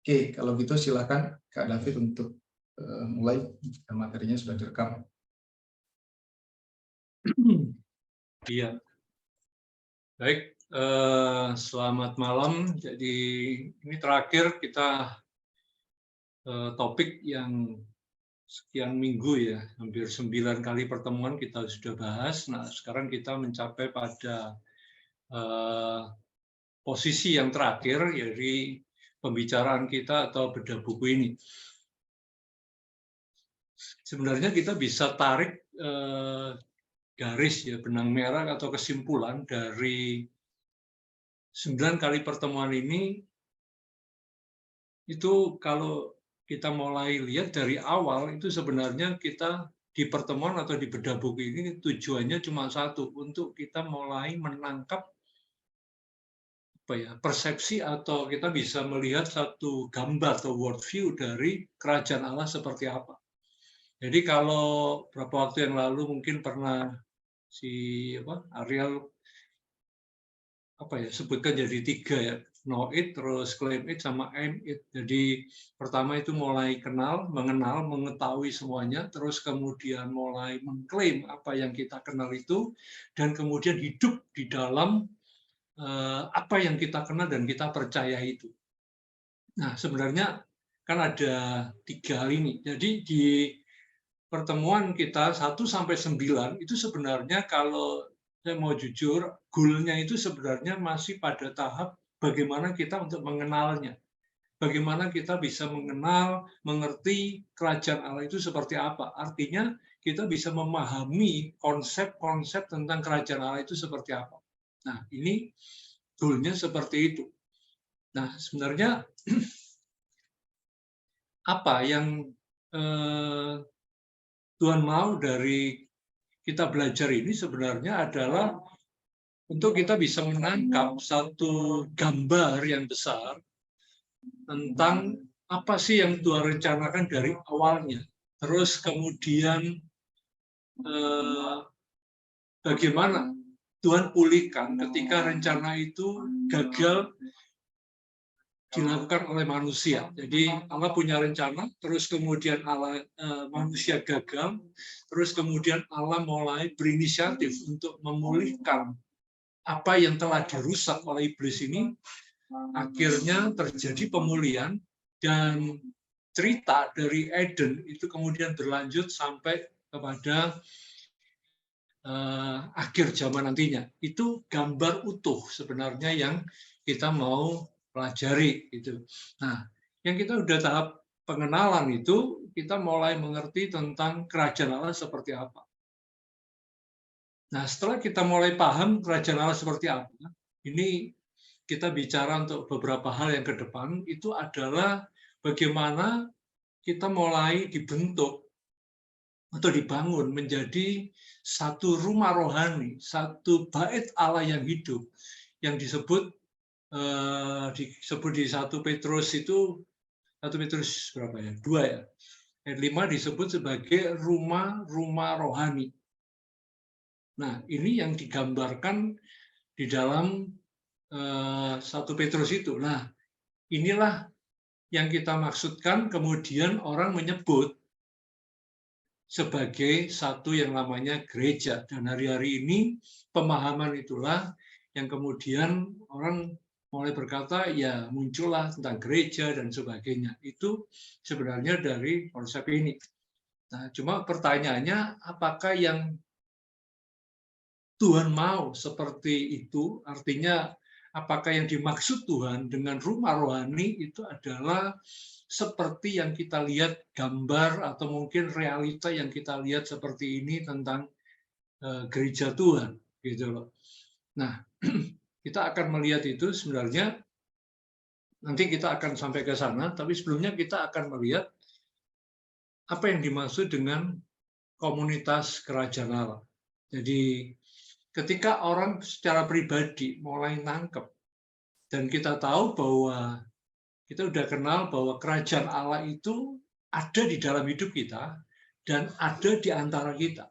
Oke, kalau gitu silakan Kak David untuk mulai, materinya sudah direkam. Iya, baik. Selamat malam. Jadi ini terakhir kita topik yang sekian minggu ya, hampir 9 kali pertemuan kita sudah bahas. Nah, sekarang kita mencapai pada posisi yang terakhir, yaitu pembicaraan kita atau bedah buku ini. Sebenarnya kita bisa tarik garis ya, benang merah atau kesimpulan dari 9 kali pertemuan ini. Itu kalau kita mulai lihat dari awal, itu sebenarnya kita di pertemuan atau di bedah buku ini tujuannya cuma satu, untuk kita mulai menangkap persepsi atau kita bisa melihat satu gambar atau world view dari kerajaan Allah seperti apa. Jadi kalau beberapa waktu yang lalu mungkin pernah Ariel sebutkan jadi 3 ya, know it, terus claim it, sama aim it. Jadi pertama itu mulai mengenal, mengetahui semuanya, terus kemudian mulai mengklaim apa yang kita kenal itu, dan kemudian hidup di dalam apa yang kita kenal dan kita percaya itu. Nah, sebenarnya kan ada 3 hal ini. Jadi di pertemuan kita 1-9 itu sebenarnya, kalau saya mau jujur, goal-nya itu sebenarnya masih pada tahap bagaimana kita untuk mengenalnya. Bagaimana kita bisa mengenal, mengerti kerajaan Allah itu seperti apa. Artinya kita bisa memahami konsep-konsep tentang kerajaan Allah itu seperti apa. Nah, ini goal-nya seperti itu. Nah, sebenarnya apa yang Tuhan mau dari kita belajar ini sebenarnya adalah untuk kita bisa menangkap satu gambar yang besar tentang apa sih yang Tuhan rencanakan dari awalnya. Terus kemudian bagaimana Tuhan pulihkan ketika rencana itu gagal dilakukan oleh manusia. Jadi Allah punya rencana, terus kemudian manusia gagal, terus kemudian Allah mulai berinisiatif untuk memulihkan apa yang telah dirusak oleh iblis ini. Akhirnya terjadi pemulihan, dan cerita dari Eden itu kemudian berlanjut sampai kepada akhir zaman nantinya. Itu gambar utuh sebenarnya yang kita mau pelajari gitu. Nah, yang kita udah tahap pengenalan itu, kita mulai mengerti tentang kerajaan Allah seperti apa. Nah, setelah kita mulai paham kerajaan Allah seperti apa, ini kita bicara untuk beberapa hal yang ke depan, itu adalah bagaimana kita mulai dibentuk atau dibangun menjadi satu rumah rohani, satu bait Allah yang hidup, yang disebut di 1 Petrus itu, 1 Petrus berapa ya? 2 ya. Ayat 5 disebut sebagai rumah-rumah rohani. Nah, ini yang digambarkan di dalam 1 Petrus itu. Nah, inilah yang kita maksudkan kemudian orang menyebut sebagai satu yang namanya gereja. Dan hari-hari ini pemahaman itulah yang kemudian orang mulai berkata, ya muncullah tentang gereja dan sebagainya. Itu sebenarnya dari konsep ini. Nah, cuma pertanyaannya, apakah yang Tuhan mau seperti itu? Artinya, apakah yang dimaksud Tuhan dengan rumah rohani itu adalah seperti yang kita lihat gambar atau mungkin realita yang kita lihat seperti ini tentang gereja Tuhan, gitu loh. Nah, kita akan melihat itu sebenarnya, nanti kita akan sampai ke sana, tapi sebelumnya kita akan melihat apa yang dimaksud dengan komunitas kerajaan Allah. Jadi ketika orang secara pribadi mulai nangkep, dan kita tahu bahwa kita udah kenal bahwa kerajaan Allah itu ada di dalam hidup kita dan ada di antara kita.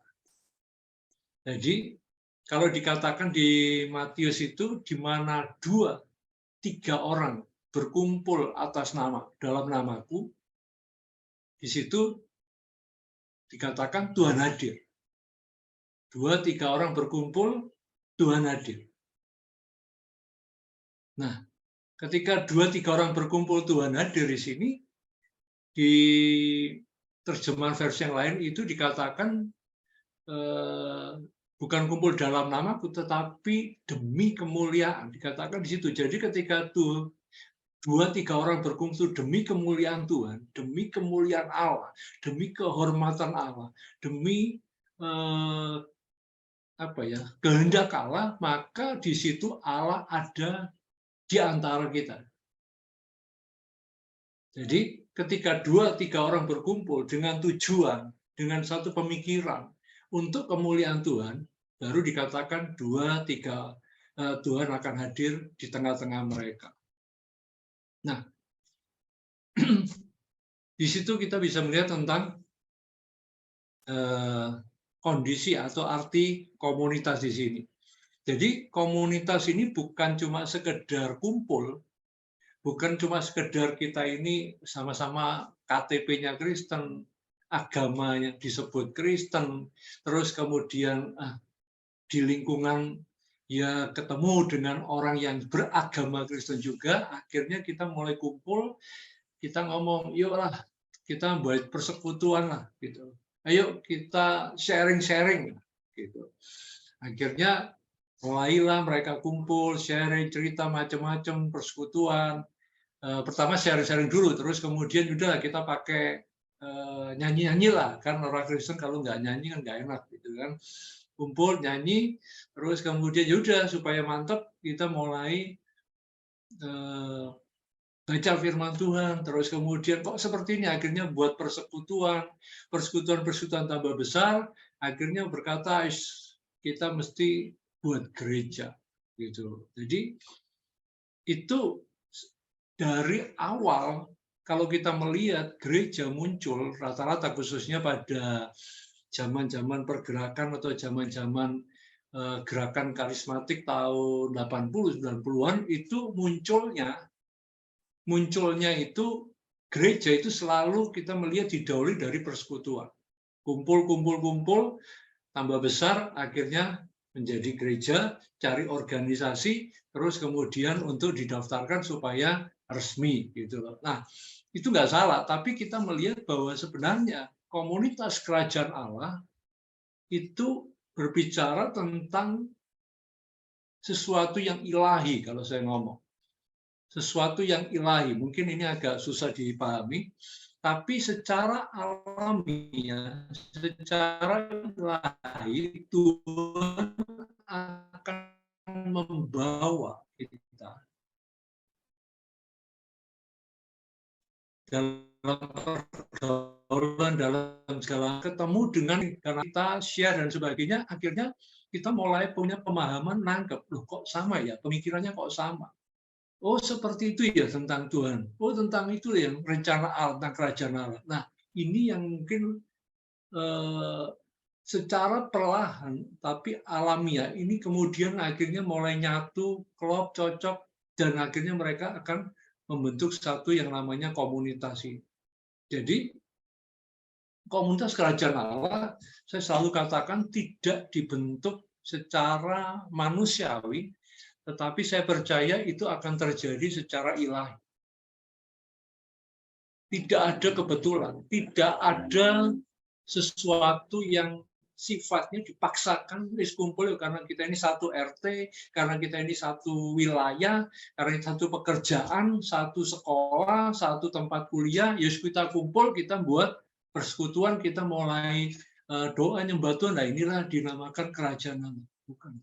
Jadi kalau dikatakan di Matius itu, di mana 2-3 orang berkumpul atas nama, dalam namaku, di situ dikatakan Tuhan hadir. 2-3 orang berkumpul, Tuhan hadir. Nah, ketika 2-3 orang berkumpul, Tuhan hadir di sini, di terjemahan versi yang lain itu dikatakan bukan kumpul dalam namaku, tetapi demi kemuliaan. Dikatakan di situ. Jadi ketika 2-3 orang berkumpul demi kemuliaan Tuhan, demi kemuliaan Allah, demi kehormatan Allah, demi kehendak Allah, maka di situ Allah ada di antara kita. Jadi ketika 2-3 orang berkumpul dengan tujuan, dengan satu pemikiran untuk kemuliaan Tuhan, baru dikatakan 2-3 Tuhan akan hadir di tengah-tengah mereka. Nah, di situ kita bisa melihat tentang kondisi atau arti komunitas di sini. Jadi komunitas ini bukan cuma sekedar kumpul, bukan cuma sekedar kita ini sama-sama KTP-nya Kristen, agamanya disebut Kristen, terus kemudian di lingkungan ya ketemu dengan orang yang beragama Kristen juga, akhirnya kita mulai kumpul, kita ngomong, yuklah kita buat persekutuan lah, gitu. Ayo kita sharing-sharing, gitu. Akhirnya mulailah mereka kumpul, sharing cerita macam-macam, persekutuan. Pertama sharing-sharing dulu, terus kemudian udah kita pakai nyanyi-nyanyi lah, kan orang Kristen kalau nggak nyanyi kan nggak enak, gitu kan. Kumpul nyanyi, terus kemudian yaudah supaya mantap kita mulai baca firman Tuhan, terus kemudian kok seperti ini, akhirnya buat persekutuan tambah besar, akhirnya berkata kita mesti buat gereja, gitu. Jadi itu dari awal kalau kita melihat gereja muncul rata-rata khususnya pada zaman-zaman pergerakan atau zaman-zaman gerakan karismatik tahun 80-90-an itu munculnya itu gereja itu selalu kita melihat didahului dari persekutuan. Kumpul, tambah besar, akhirnya menjadi gereja, cari organisasi, terus kemudian untuk didaftarkan supaya resmi. Gitu. Nah, itu nggak salah, tapi kita melihat bahwa sebenarnya komunitas kerajaan Allah itu berbicara tentang sesuatu yang ilahi, kalau saya ngomong. Sesuatu yang ilahi. Mungkin ini agak susah dipahami, tapi secara alamiah, secara ilahi, Tuhan akan membawa kita dalam pergaulan, dalam segala ketemu dengan karena kita share dan sebagainya, akhirnya kita mulai punya pemahaman, nangkep, loh kok sama ya, pemikirannya kok sama. Oh, seperti itu ya tentang Tuhan. Oh, tentang itu yang rencana Allah, tentang kerajaan Allah. Nah, ini yang mungkin secara perlahan tapi alamiah ini kemudian akhirnya mulai nyatu, klop, cocok, dan akhirnya mereka akan membentuk satu yang namanya komunitas ini. Jadi, komunitas kerajaan Allah, saya selalu katakan tidak dibentuk secara manusiawi, tetapi saya percaya itu akan terjadi secara ilahi. Tidak ada kebetulan, tidak ada sesuatu yang sifatnya dipaksakan, kumpul karena kita ini satu RT, karena kita ini satu wilayah, karena ini satu pekerjaan, satu sekolah, satu tempat kuliah, ya kita kumpul, kita buat persekutuan, kita mulai doa nyembah Tuhan. Nah, inilah dinamakan kerajaan Allah. Bukan.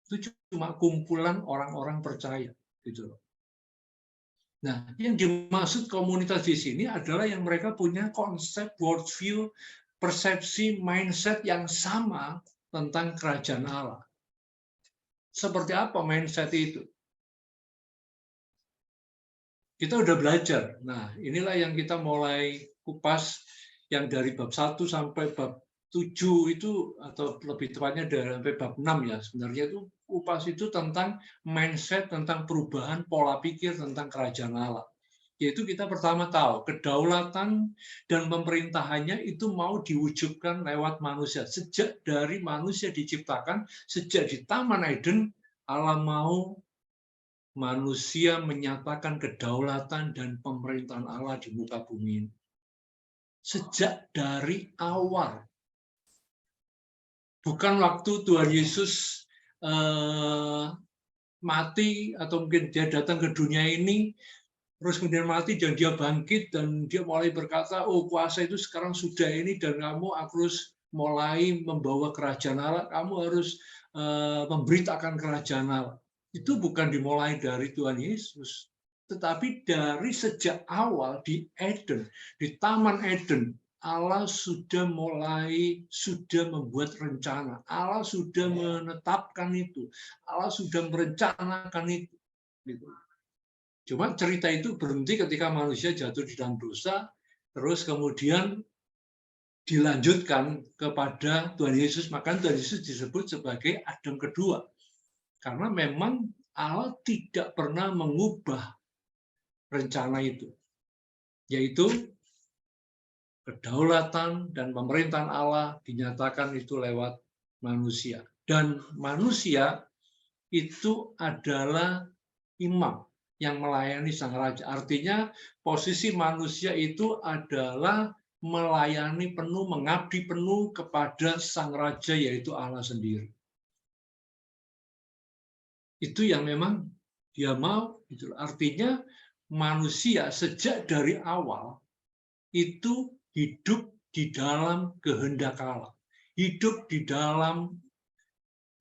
Itu cuma kumpulan orang-orang percaya, gitu loh. Nah, yang dimaksud komunitas di sini adalah yang mereka punya konsep, worldview, persepsi, mindset yang sama tentang kerajaan Allah. Seperti apa mindset itu? Kita udah belajar. Nah, inilah yang kita mulai kupas yang dari bab 1 sampai bab 7 itu, atau lebih tepatnya dari sampai bab 6 ya, sebenarnya itu upas itu tentang mindset, tentang perubahan pola pikir tentang kerajaan Allah. Yaitu kita pertama tahu kedaulatan dan pemerintahannya itu mau diwujudkan lewat manusia. Sejak dari manusia diciptakan, sejak di Taman Eden, Allah mau manusia menyatakan kedaulatan dan pemerintahan Allah di muka bumi ini. Sejak dari awal. Bukan waktu Tuhan Yesus mati atau mungkin dia datang ke dunia ini, terus kemudian mati dan dia bangkit dan dia mulai berkata, oh kuasa itu sekarang sudah ini dan kamu harus mulai membawa kerajaan Allah, kamu harus memberitakan kerajaan Allah. Itu bukan dimulai dari Tuhan Yesus, tetapi dari sejak awal di Eden, di Taman Eden, Allah sudah membuat rencana, Allah sudah menetapkan itu, Allah sudah merencanakan itu. Cuma cerita itu berhenti ketika manusia jatuh di dalam dosa, terus kemudian dilanjutkan kepada Tuhan Yesus, maka Tuhan Yesus disebut sebagai Adam kedua. Karena memang Allah tidak pernah mengubah rencana itu, yaitu kedaulatan dan pemerintahan Allah dinyatakan itu lewat manusia. Dan manusia itu adalah imam yang melayani sang raja. Artinya posisi manusia itu adalah melayani penuh, mengabdi penuh kepada sang raja, yaitu Allah sendiri. Itu yang memang dia mau. Artinya manusia sejak dari awal itu hidup di dalam kehendak Allah, hidup di dalam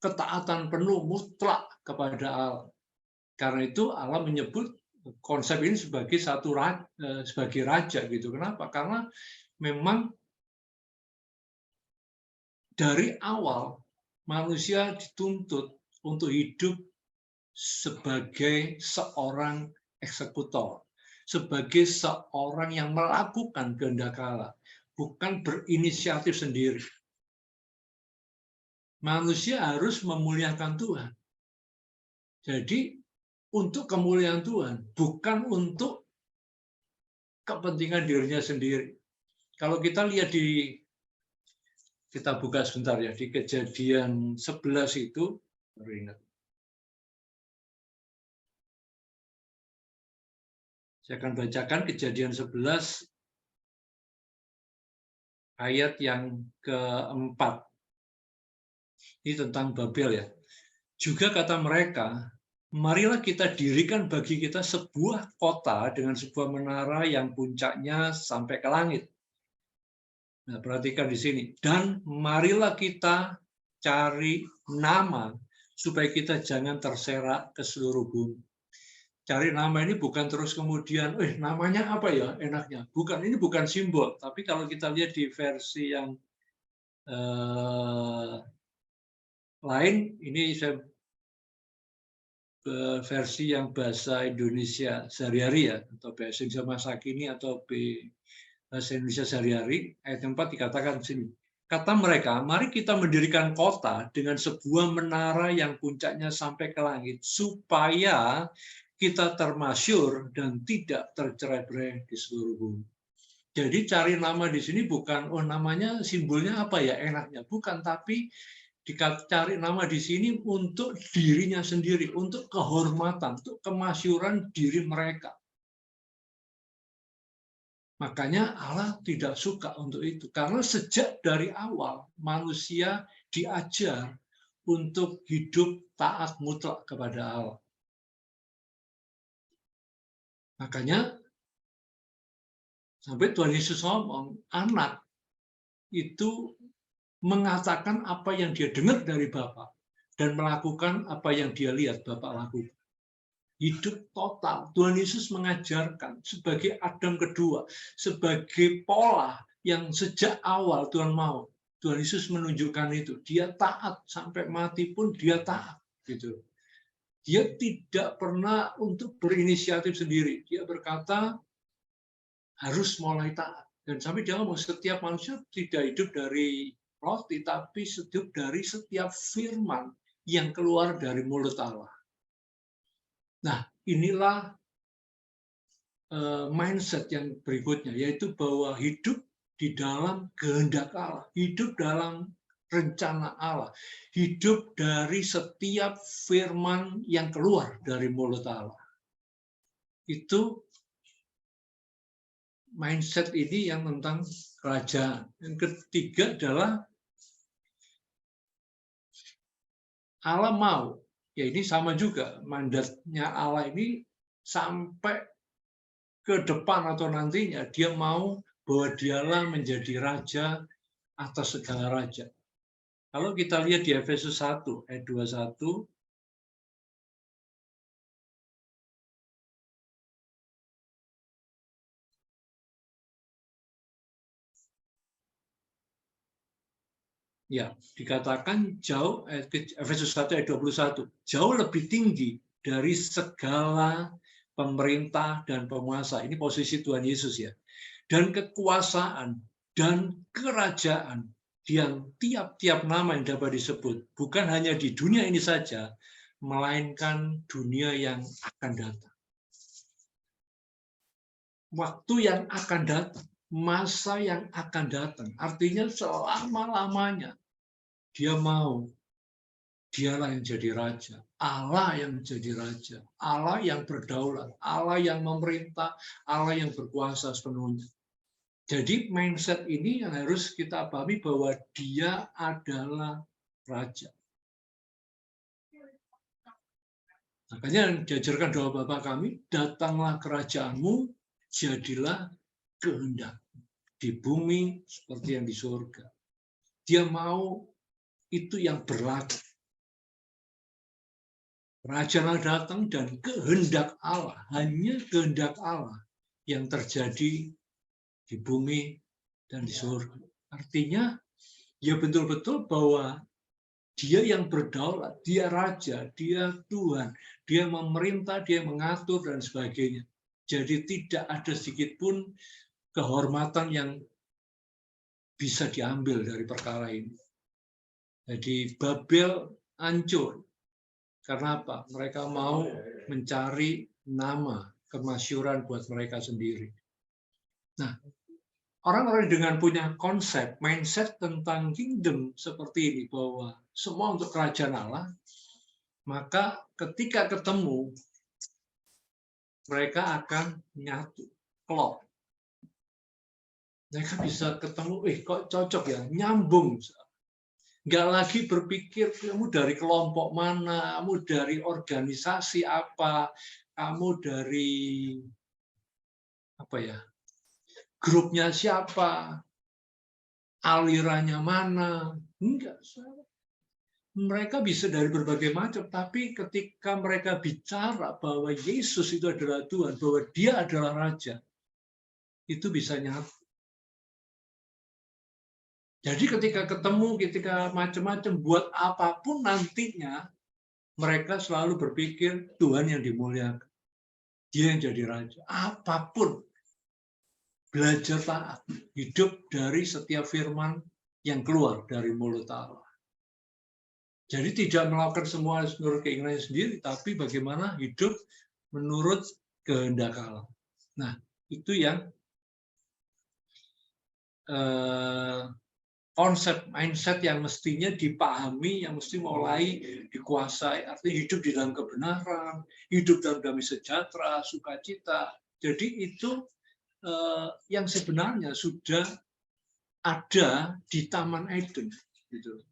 ketaatan penuh mutlak kepada Allah. Karena itu Allah menyebut konsep ini sebagai sebagai raja gitu. Kenapa? Karena memang dari awal manusia dituntut untuk hidup sebagai seorang eksekutor, sebagai seorang yang melakukan kehendak Allah, bukan berinisiatif sendiri. Manusia harus memuliakan Tuhan. Jadi untuk kemuliaan Tuhan, bukan untuk kepentingan dirinya sendiri. Kalau kita lihat kita buka sebentar ya, di Kejadian 11 itu, baru ingat. Saya akan bacakan Kejadian 11 ayat yang keempat. Ini tentang Babel ya. Juga kata mereka, marilah kita dirikan bagi kita sebuah kota dengan sebuah menara yang puncaknya sampai ke langit. Nah, perhatikan di sini. Dan marilah kita cari nama supaya kita jangan terserak ke seluruh bumi. Cari nama ini bukan terus kemudian, namanya apa ya enaknya. Bukan, ini bukan simbol. Tapi kalau kita lihat di versi yang lain, ini saya versi yang bahasa Indonesia sehari-hari ya, atau bahasa Indonesia masa kini atau bahasa Indonesia sehari-hari, ayat 4 dikatakan di sini. Kata mereka, mari kita mendirikan kota dengan sebuah menara yang puncaknya sampai ke langit, supaya kita termasyur dan tidak tercerai-berai di seluruh bumi. Jadi cari nama di sini bukan, namanya simbolnya apa ya enaknya, bukan, tapi dicari nama di sini untuk dirinya sendiri, untuk kehormatan, untuk kemasyuran diri mereka. Makanya Allah tidak suka untuk itu, karena sejak dari awal manusia diajar untuk hidup taat mutlak kepada Allah. Makanya sampai Tuhan Yesus ngomong, anak itu mengatakan apa yang dia dengar dari Bapa dan melakukan apa yang dia lihat Bapa lakukan. Hidup total. Tuhan Yesus mengajarkan sebagai Adam kedua, sebagai pola yang sejak awal Tuhan mau. Tuhan Yesus menunjukkan itu. Dia taat sampai mati pun dia taat. Gitu. Dia tidak pernah untuk berinisiatif sendiri. Dia berkata harus mulai taat. Dan sampai dia ngomong setiap manusia tidak hidup dari roti, tapi hidup dari setiap firman yang keluar dari mulut Allah. Nah, inilah mindset yang berikutnya, yaitu bahwa hidup di dalam kehendak Allah, hidup dalam rencana Allah, hidup dari setiap firman yang keluar dari mulut Allah. Itu mindset ini yang tentang kerajaan. Yang ketiga adalah Allah mau. Ya ini sama juga, mandatnya Allah ini sampai ke depan atau nantinya dia mau bahwa dialah menjadi raja atas segala raja. Kalau kita lihat di Efesus 1 ayat 21, ya, dikatakan jauh, Efesus 1 ayat 21, jauh lebih tinggi dari segala pemerintah dan penguasa. Ini posisi Tuhan Yesus ya. Dan kekuasaan dan kerajaan yang tiap-tiap nama yang dapat disebut, bukan hanya di dunia ini saja, melainkan dunia yang akan datang. Waktu yang akan datang, masa yang akan datang, artinya selama-lamanya dia mau, dialah yang jadi raja, Allah yang jadi raja, Allah yang berdaulat, Allah yang memerintah, Allah yang berkuasa sepenuhnya. Jadi mindset ini yang harus kita pahami bahwa dia adalah raja. Makanya yang diajarkan doa Bapa kami, datanglah kerajaanmu, jadilah kehendak di bumi seperti yang di surga. Dia mau itu yang berlaku. Kerajaan datang dan kehendak Allah, hanya kehendak Allah yang terjadi di bumi dan di surga. Artinya, ya betul-betul bahwa dia yang berdaulat, dia raja, dia Tuhan, dia memerintah, dia mengatur, dan sebagainya. Jadi tidak ada sedikit pun kehormatan yang bisa diambil dari perkara ini. Jadi Babel hancur. Karena apa? Mereka mau mencari nama, kemasyhuran buat mereka sendiri. Nah, orang-orang dengan punya konsep, mindset tentang kingdom seperti ini, bahwa semua untuk kerajaan Allah, maka ketika ketemu, mereka akan nyatu, klop. Mereka bisa ketemu, kok cocok ya, nyambung. Nggak lagi berpikir, kamu dari kelompok mana, kamu dari organisasi apa, kamu dari apa ya, grupnya siapa, alirannya mana. Enggak, mereka bisa dari berbagai macam, tapi ketika mereka bicara bahwa Yesus itu adalah Tuhan, bahwa dia adalah Raja, itu bisa nyatu. Jadi ketika ketemu, ketika macam-macam, buat apapun nantinya, mereka selalu berpikir Tuhan yang dimuliakan. Dia yang jadi Raja. Apapun, belajar taat, hidup dari setiap firman yang keluar dari mulut Allah. Jadi tidak melakukan semua menurut keinginannya sendiri, tapi bagaimana hidup menurut kehendak Allah. Nah, itu yang konsep mindset yang mestinya dipahami, yang mesti mulai dikuasai. Artinya hidup di dalam kebenaran, hidup dalam damai sejahtera, sukacita. Jadi itu yang sebenarnya sudah ada di Taman Eden. Gitu.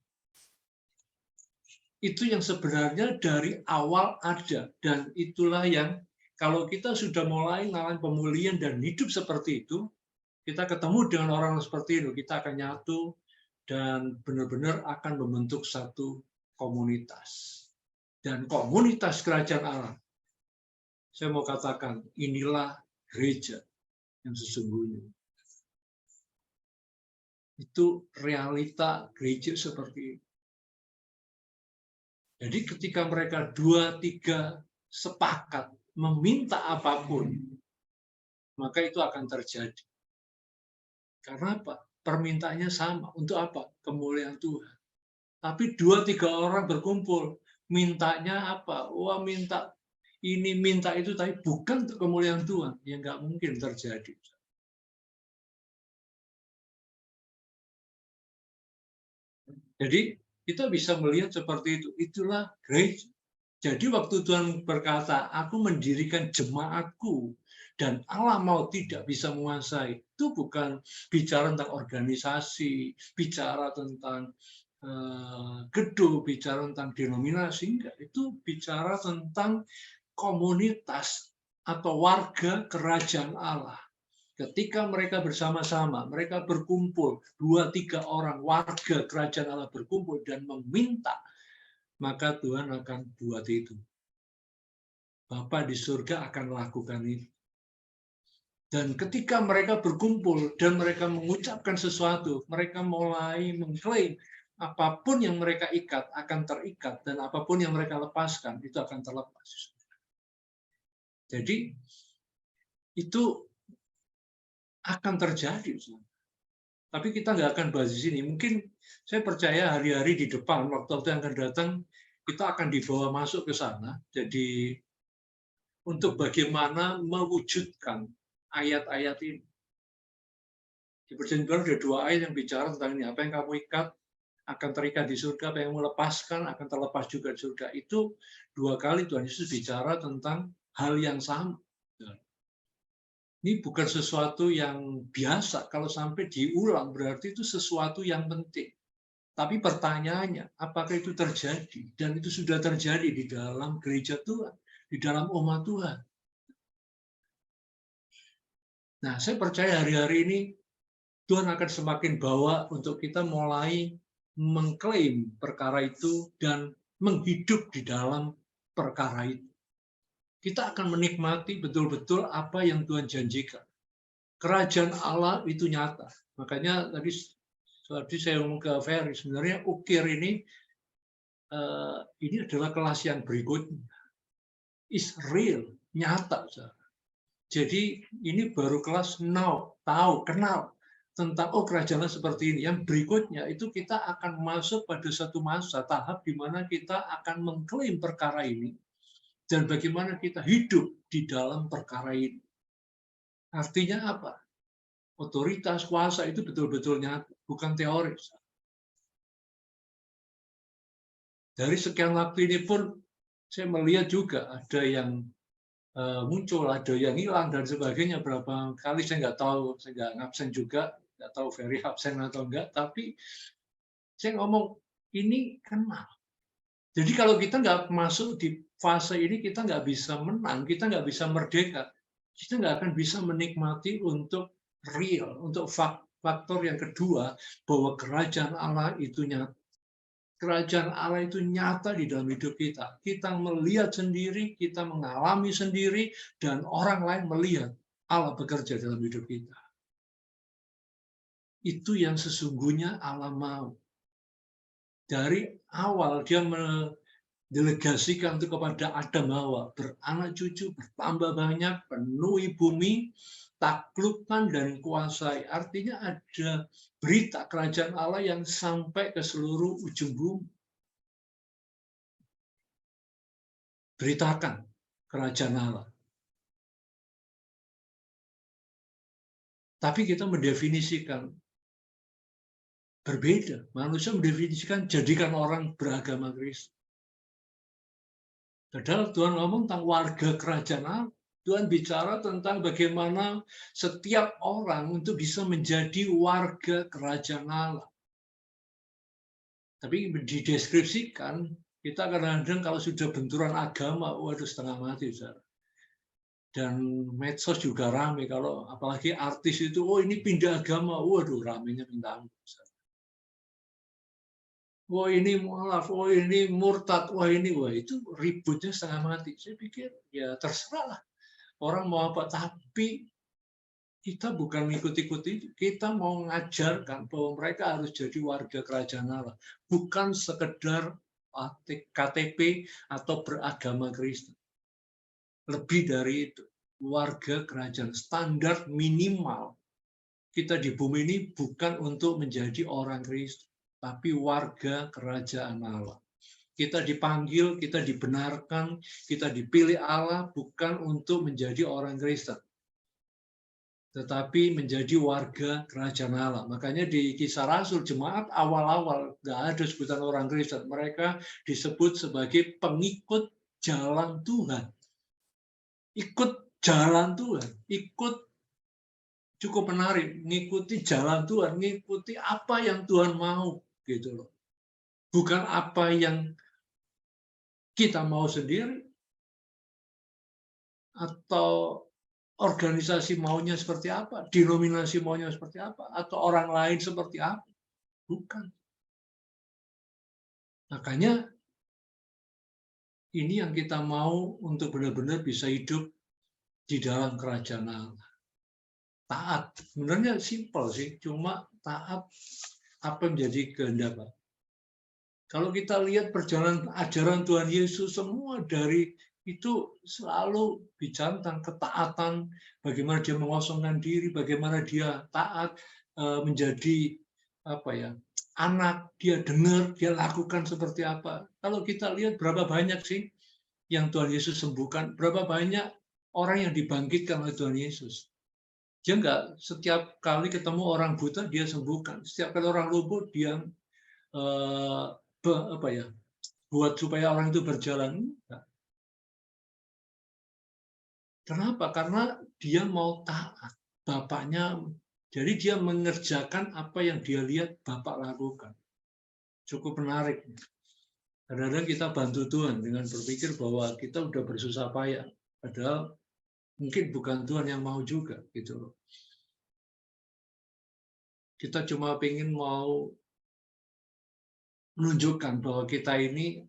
Itu yang sebenarnya dari awal ada. Dan itulah yang kalau kita sudah mulai mengalami pemulihan dan hidup seperti itu, kita ketemu dengan orang seperti itu, kita akan nyatu, dan benar-benar akan membentuk satu komunitas. Dan komunitas kerajaan Allah, saya mau katakan, inilah gereja yang sesungguhnya. Itu realita gereja seperti itu. Jadi ketika mereka 2-3 sepakat meminta apapun, maka itu akan terjadi. Karena apa? permintaannya sama. Untuk apa? Kemuliaan Tuhan. Tapi 2-3 orang berkumpul, mintanya apa? Wah, minta ini, minta itu, tapi bukan untuk kemuliaan Tuhan. Ya nggak mungkin terjadi. Jadi kita bisa melihat seperti itu. Itulah grace. Jadi waktu Tuhan berkata, aku mendirikan jemaatku, dan Allah mau tidak bisa menguasai, itu bukan bicara tentang organisasi, bicara tentang gedung, bicara tentang denominasi, enggak. Itu bicara tentang komunitas atau warga kerajaan Allah. Ketika mereka bersama-sama, mereka berkumpul, 2-3 orang warga kerajaan Allah berkumpul dan meminta, maka Tuhan akan buat itu. Bapa di surga akan melakukan itu. Dan ketika mereka berkumpul dan mereka mengucapkan sesuatu, mereka mulai mengklaim apapun yang mereka ikat akan terikat, dan apapun yang mereka lepaskan itu akan terlepas. Jadi itu akan terjadi. Tapi kita nggak akan bahas di sini. Mungkin saya percaya hari-hari di depan, waktu-waktu yang akan datang, kita akan dibawa masuk ke sana. Jadi untuk bagaimana mewujudkan ayat-ayat ini. Di Perjanjian Baru ada 2 ayat yang bicara tentang ini. Apa yang kamu ikat akan terikat di surga, apa yang kamu lepaskan akan terlepas juga di surga. Itu 2 kali Tuhan Yesus bicara tentang hal yang sama. Ini bukan sesuatu yang biasa. Kalau sampai diulang, berarti itu sesuatu yang penting. Tapi pertanyaannya, apakah itu terjadi? Dan itu sudah terjadi di dalam gereja Tuhan, di dalam umat Tuhan. Nah, saya percaya hari-hari ini Tuhan akan semakin bawa untuk kita mulai mengklaim perkara itu dan menghidup di dalam perkara itu. Kita akan menikmati betul-betul apa yang Tuhan janjikan. Kerajaan Allah itu nyata. Makanya tadi saya ngomong ke Ferry, sebenarnya ukir ini adalah kelas yang berikutnya. Is real, nyata. Jadi ini baru kelas now, tahu, kenal tentang kerajaan seperti ini. Yang berikutnya itu kita akan masuk pada satu masa tahap di mana kita akan mengklaim perkara ini dan bagaimana kita hidup di dalam perkara ini. Artinya apa? Otoritas, kuasa itu betul-betul nyata, bukan teoris. Dari sekian waktu ini pun saya melihat juga ada yang muncul, ada yang hilang dan sebagainya. Berapa kali saya nggak tahu, saya nggak ngabsen juga, nggak tahu Ferry absen atau enggak. Tapi saya ngomong ini kenal. Jadi kalau kita nggak masuk di fase ini, kita nggak bisa menang, kita nggak bisa merdeka, kita nggak akan bisa menikmati untuk real, untuk faktor yang kedua, bahwa kerajaan Allah itu nyata. Kerajaan Allah itu nyata di dalam hidup kita. Kita melihat sendiri, kita mengalami sendiri, dan orang lain melihat Allah bekerja dalam hidup kita. Itu yang sesungguhnya Allah mau. Dari awal dia mendelegasikan itu kepada Adam Hawa, beranak cucu, bertambah banyak, penuhi bumi, taklukkan dan kuasai. Artinya ada berita kerajaan Allah yang sampai ke seluruh ujung bumi. Beritakan kerajaan Allah. Tapi kita mendefinisikan berbeda. Manusia mendefinisikan jadikan orang beragama Kristen. Padahal Tuhan ngomong tentang warga kerajaan Allah. Tuhan bicara tentang bagaimana setiap orang untuk bisa menjadi warga kerajaan Allah. Tapi dideskripsikan, kita kadang-kadang kalau sudah benturan agama, waduh setengah mati. Saudara. Dan medsos juga rame, kalau apalagi artis itu, ini pindah agama, waduh ramenya minta ampun. Wah ini mualaf, wah ini murtad, wah itu ributnya setengah mati. Saya pikir ya terserahlah orang mau apa, tapi kita bukan ikut-ikut itu. Kita mau mengajarkan bahwa mereka harus jadi warga kerajaan Allah, bukan sekedar KTP atau beragama Kristen. Lebih dari itu, warga kerajaan, standar minimal kita di bumi ini bukan untuk menjadi orang Kristen, tapi warga kerajaan Allah. Kita dipanggil, kita dibenarkan, kita dipilih Allah bukan untuk menjadi orang Kristen, tetapi menjadi warga kerajaan Allah. Makanya di Kisah Rasul, jemaat awal-awal nggak ada sebutan orang Kristen. Mereka disebut sebagai pengikut jalan Tuhan. Ikut jalan Tuhan, ikut, cukup menarik, ngikuti jalan Tuhan, ngikuti apa yang Tuhan mau, gitu loh. Bukan apa yang kita mau sendiri, atau organisasi maunya seperti apa, denominasi maunya seperti apa, atau orang lain seperti apa. Bukan. Makanya ini yang kita mau untuk benar-benar bisa hidup di dalam kerajaan Allah. Taat. Sebenarnya simpel sih, cuma taat apa yang menjadi kehendak Allah. Kalau kita lihat perjalanan ajaran Tuhan Yesus, semua dari itu selalu bicara tentang ketaatan, bagaimana dia mengosongkan diri, bagaimana dia taat menjadi anak, dia dengar, dia lakukan seperti apa. Kalau kita lihat berapa banyak sih yang Tuhan Yesus sembuhkan, berapa banyak orang yang dibangkitkan oleh Tuhan Yesus. Dia enggak setiap kali ketemu orang buta dia sembuhkan, setiap kali orang lumpuh dia buat supaya orang itu berjalan. Kenapa? Karena dia mau taat. Bapaknya, jadi dia mengerjakan apa yang dia lihat Bapak lakukan. Cukup menarik. Kadang-kadang kita bantu Tuhan dengan berpikir bahwa kita udah bersusah payah. Padahal mungkin bukan Tuhan yang mau juga. Gitu loh. Kita cuma pengen mau menunjukkan bahwa kita ini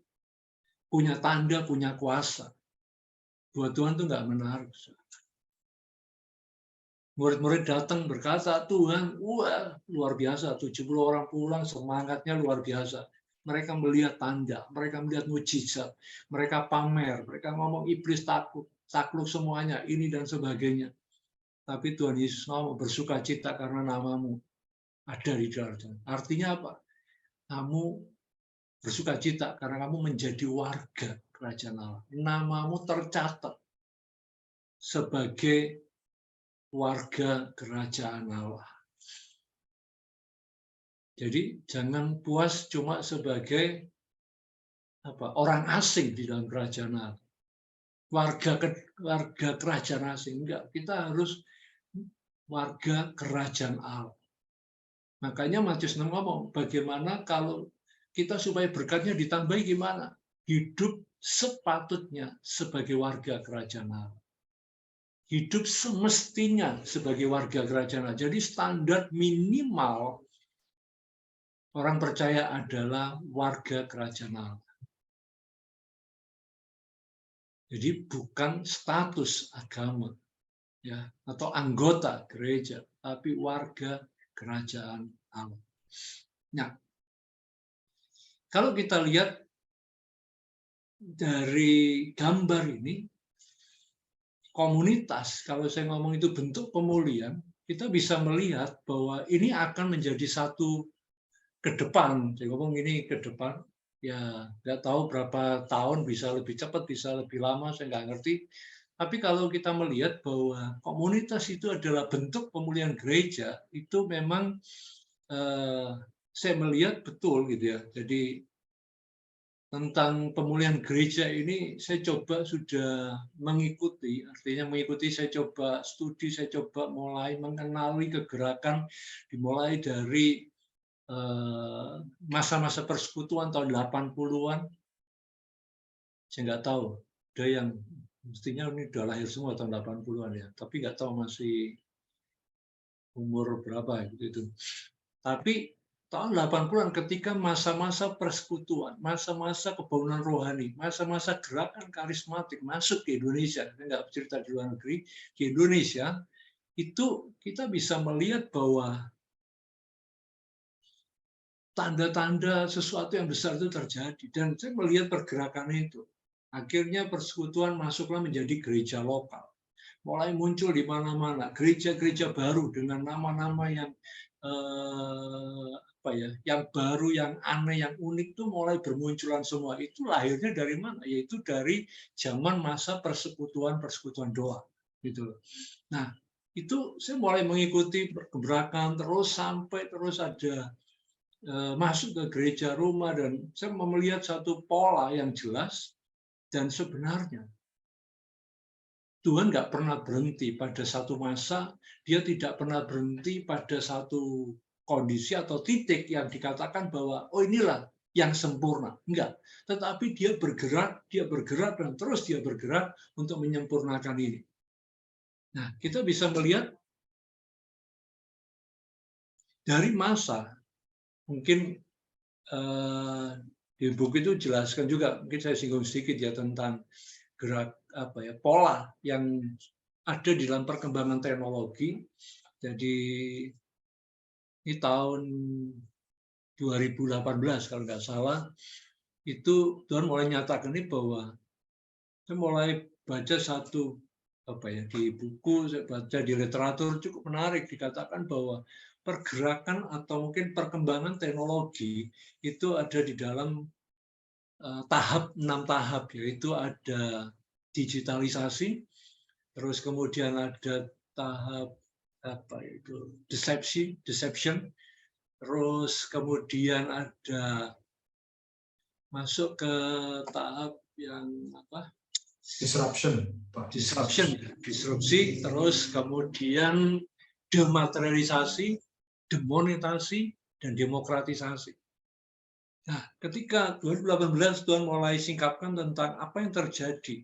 punya tanda, punya kuasa. Buat Tuhan itu nggak menarik. Murid-murid datang berkata, Tuhan, wah luar biasa, 70 orang pulang, semangatnya luar biasa. Mereka melihat tanda, mereka melihat mujizat, mereka pamer, mereka ngomong iblis takut, takluk semuanya, ini dan sebagainya. Tapi Tuhan Yesus mau bersuka cita karena namamu ada di dalam. Artinya apa? Kamu bersuka cita karena kamu menjadi warga kerajaan Allah. Namamu tercatat sebagai warga kerajaan Allah. Jadi jangan puas cuma sebagai orang asing di dalam kerajaan Allah. Warga kerajaan asing, enggak. Kita harus warga kerajaan Allah. Makanya Matius 6 ngomong, bagaimana kalau kita supaya berkatnya ditambahi gimana? Hidup sepatutnya sebagai warga kerajaan Allah. Hidup semestinya sebagai warga kerajaan Allah. Jadi standar minimal orang percaya adalah warga kerajaan Allah. Jadi bukan status agama ya atau anggota gereja, tapi warga kerajaan Allah. Nah, kalau kita lihat dari gambar ini, komunitas, kalau saya ngomong itu bentuk pemulihan, kita bisa melihat bahwa ini akan menjadi satu ke depan. Saya ngomong ini ke depan, ya nggak tahu berapa tahun, bisa lebih cepat, bisa lebih lama, saya nggak ngerti. Tapi kalau kita melihat bahwa komunitas itu adalah bentuk pemulihan gereja, itu memang saya melihat betul gitu ya. Jadi tentang pemulihan gereja ini saya coba sudah mengikuti, artinya mengikuti, saya coba studi, saya coba mulai mengenali kegerakan dimulai dari masa-masa persekutuan tahun 80-an. Saya nggak tahu, ada yang mestinya ini udah lahir semua tahun 80-an ya, tapi nggak tahu masih umur berapa gitu. Tapi tahun 80-an ketika masa-masa persekutuan, masa-masa kebangunan rohani, masa-masa gerakan karismatik masuk ke Indonesia, saya nggak cerita di luar negeri, di Indonesia, itu kita bisa melihat bahwa tanda-tanda sesuatu yang besar itu terjadi. Dan saya melihat pergerakan itu. Akhirnya persekutuan masuklah menjadi gereja lokal. mulai muncul di mana-mana, gereja-gereja baru dengan nama-nama yang yang baru, yang aneh, yang unik tuh mulai bermunculan semua. Itu lahirnya dari mana? Yaitu dari zaman masa persekutuan doa, gitu loh. Nah, itu saya mulai mengikuti pergerakan terus sampai terus ada masuk ke gereja rumah, dan saya melihat satu pola yang jelas. Dan sebenarnya Tuhan nggak pernah berhenti pada satu masa, dia tidak pernah berhenti pada satu kondisi atau titik yang dikatakan bahwa, oh inilah yang sempurna. Enggak. Tetapi dia bergerak, dan terus dia bergerak untuk menyempurnakan ini. Nah, kita bisa melihat dari masa, mungkin di buku itu jelaskan juga, mungkin saya singgung sedikit ya tentang gerak pola yang ada di dalam perkembangan teknologi. Jadi ini tahun 2018 kalau nggak salah, itu Tuhan mulai nyatakan ini bahwa saya mulai baca satu di buku, saya baca di literatur cukup menarik, dikatakan bahwa pergerakan atau mungkin perkembangan teknologi itu ada di dalam 6 tahap, yaitu ada digitalisasi, terus kemudian ada tahap deception, terus kemudian ada masuk ke tahap yang disrupsi, terus kemudian dematerialisasi, demonetasi, dan demokratisasi. Nah, ketika 2018 Tuhan mulai singkapkan tentang apa yang terjadi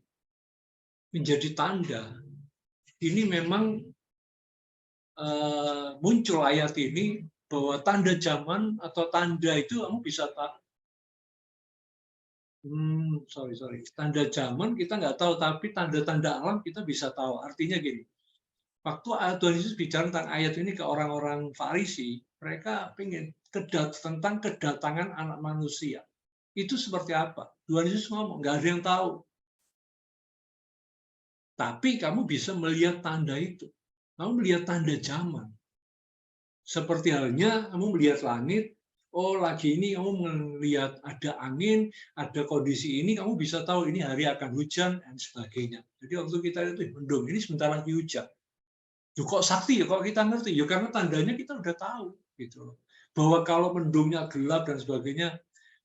menjadi tanda, ini memang muncul ayat ini bahwa tanda zaman atau tanda itu kamu bisa tahu. Tanda zaman kita nggak tahu, tapi tanda-tanda alam kita bisa tahu. Artinya gini, waktu Tuhan Yesus bicara tentang ayat ini ke orang-orang Farisi, mereka ingin tentang kedatangan anak manusia. Itu seperti apa? Tuhan Yesus ngomong, nggak ada yang tahu. Tapi kamu bisa melihat tanda itu. Kamu melihat tanda zaman. Seperti halnya kamu melihat langit, oh lagi ini kamu melihat ada angin, ada kondisi ini, kamu bisa tahu ini hari akan hujan, dan sebagainya. Jadi waktu kita itu mendung, ini sebentar lagi hujan. Kok sakti ya, kok kita ngerti? Ya karena tandanya kita udah tahu. Gitu. Bahwa kalau mendungnya gelap dan sebagainya,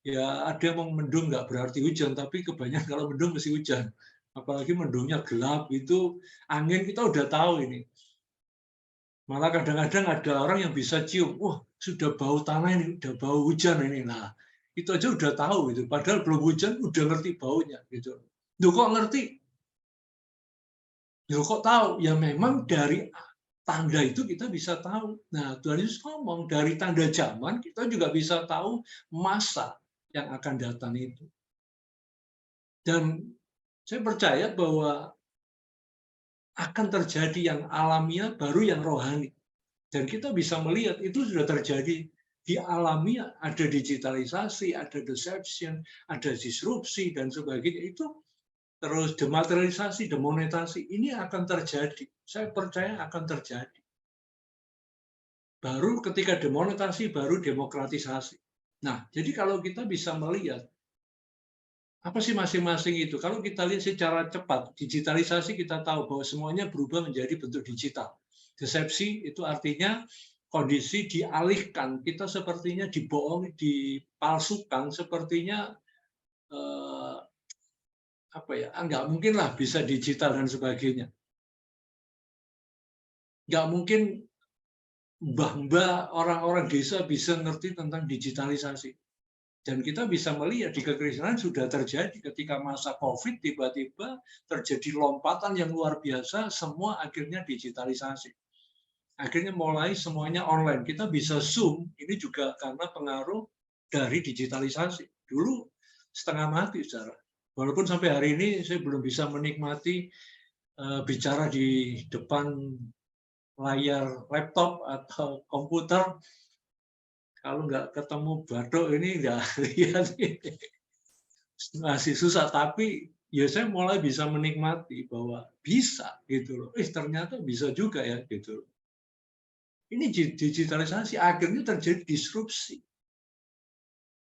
ya ada yang mendung nggak berarti hujan, tapi kebanyakan kalau mendung mesti hujan. Apalagi mendungnya gelap, itu angin kita udah tahu ini. Malah kadang-kadang ada orang yang bisa cium, wah sudah bau tanah ini, udah bau hujan ini. Nah, itu aja udah tahu gitu. Padahal belum hujan udah ngerti baunya gitu. Loh kok ngerti? Loh kok tahu? Ya memang dari tanda itu kita bisa tahu. Nah, Tuhan Yesus ngomong dari tanda zaman kita juga bisa tahu masa yang akan datang itu. Dan saya percaya bahwa akan terjadi yang alamiah baru yang rohani. Dan kita bisa melihat itu sudah terjadi di alamiah, ada digitalisasi, ada deception, ada disrupsi, dan sebagainya. Itu terus dematerialisasi, demonetasi, ini akan terjadi. Saya percaya akan terjadi. Baru ketika demonetasi, baru demokratisasi. Nah, jadi kalau kita bisa melihat, apa sih masing-masing itu? Kalau kita lihat secara cepat, digitalisasi kita tahu bahwa semuanya berubah menjadi bentuk digital. Decepsi itu artinya kondisi dialihkan, kita sepertinya dibohongi, dipalsukan, sepertinya nggak mungkin lah bisa digital dan sebagainya. Nggak mungkin mbah-mbah orang-orang desa bisa ngerti tentang digitalisasi. Dan kita bisa melihat di kekristenan sudah terjadi ketika masa COVID, tiba-tiba terjadi lompatan yang luar biasa, semua akhirnya digitalisasi. Akhirnya mulai semuanya online. Kita bisa Zoom, ini juga karena pengaruh dari digitalisasi. Dulu setengah mati, saudara. Walaupun sampai hari ini saya belum bisa menikmati bicara di depan layar laptop atau komputer, kalau nggak ketemu Bathuk ini nggak lihat, masih susah. Tapi ya saya mulai bisa menikmati bahwa bisa gitu loh. Ternyata bisa juga ya gitu loh. Ini digitalisasi akhirnya terjadi disrupsi.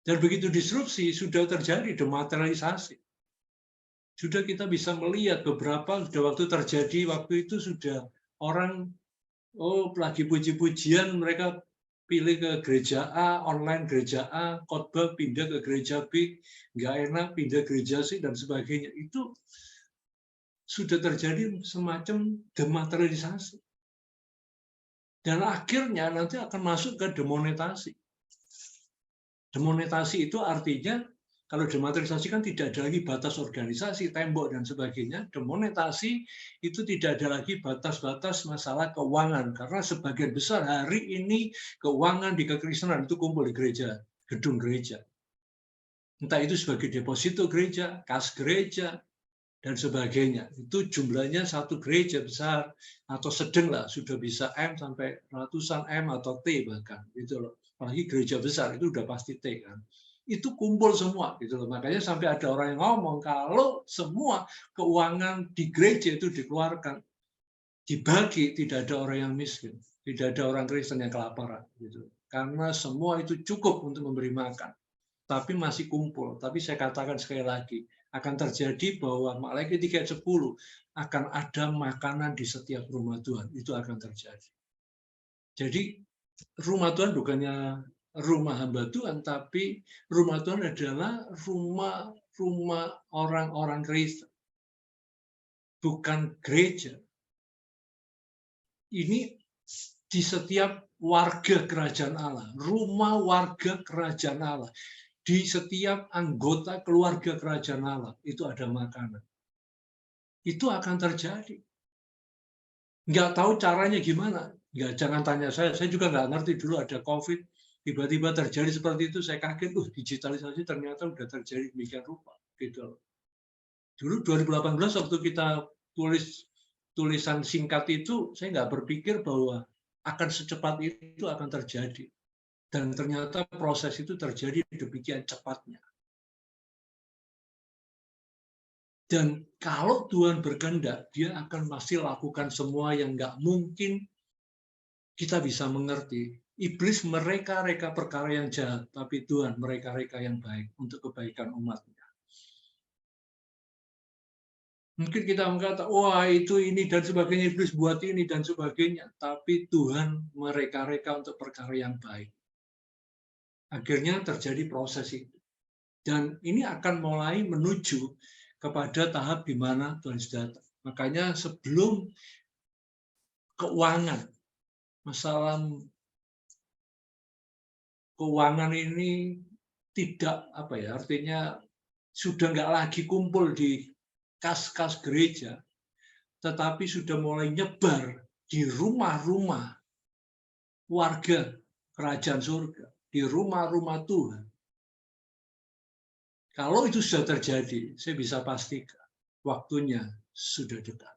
Dan begitu disrupsi sudah terjadi dematerialisasi. Sudah kita bisa melihat beberapa sudah waktu terjadi waktu itu sudah orang lagi puji-pujian mereka pilih ke gereja A, online gereja A, khotbah pindah ke gereja B, nggak enak pindah gereja C dan sebagainya. Itu sudah terjadi semacam dematerialisasi. Dan akhirnya nanti akan masuk ke demonetasi. Demonetasi itu artinya kalau dematerialisasi kan tidak ada lagi batas organisasi, tembok dan sebagainya. Demonetasi itu tidak ada lagi batas-batas masalah keuangan karena sebagian besar hari ini keuangan di kekristenan itu kumpul di gereja, gedung gereja. Entah itu sebagai deposito gereja, kas gereja dan sebagainya. Itu jumlahnya satu gereja besar atau sedang lah sudah bisa M sampai ratusan M atau T bahkan gitu loh. Apalagi gereja besar itu udah pasti T kan. Itu kumpul semua gitu loh. Makanya sampai ada orang yang ngomong kalau semua keuangan di gereja itu dikeluarkan dibagi, tidak ada orang yang miskin, tidak ada orang Kristen yang kelaparan gitu. Karena semua itu cukup untuk memberi makan. Tapi masih kumpul. Tapi saya katakan sekali lagi, akan terjadi bahwa Malaikat 3 ayat 10 akan ada makanan di setiap rumah Tuhan. Itu akan terjadi. Jadi rumah Tuhan bukannya rumah hamba Tuhan, tapi rumah Tuhan adalah rumah orang-orang Kristen, bukan gereja. Ini di setiap warga kerajaan Allah, rumah warga kerajaan Allah, di setiap anggota keluarga kerajaan Allah itu ada makanan. Itu akan terjadi. Nggak tahu caranya gimana. Jangan tanya saya juga nggak ngerti dulu ada COVID. Tiba-tiba terjadi seperti itu, saya kaget, digitalisasi ternyata udah terjadi demikian rupa. Gitu. Dulu 2018 waktu kita tulis tulisan singkat itu, saya nggak berpikir bahwa akan secepat itu akan terjadi. Dan ternyata proses itu terjadi demikian cepatnya. Dan kalau Tuhan berkehendak, dia akan masih lakukan semua yang nggak mungkin kita bisa mengerti. Iblis mereka-reka perkara yang jahat, tapi Tuhan mereka-reka yang baik untuk kebaikan umatnya. Mungkin kita mengatakan, wah itu ini dan sebagainya, iblis buat ini dan sebagainya. Tapi Tuhan mereka-reka untuk perkara yang baik. Akhirnya terjadi proses itu. Dan ini akan mulai menuju kepada tahap di mana Tuhan sudah datang. Makanya sebelum keuangan, masalah keuangan ini tidak artinya sudah nggak lagi kumpul di kas-kas gereja, tetapi sudah mulai nyebar di rumah-rumah warga kerajaan surga, di rumah-rumah Tuhan. Kalau itu sudah terjadi, saya bisa pastikan waktunya sudah dekat.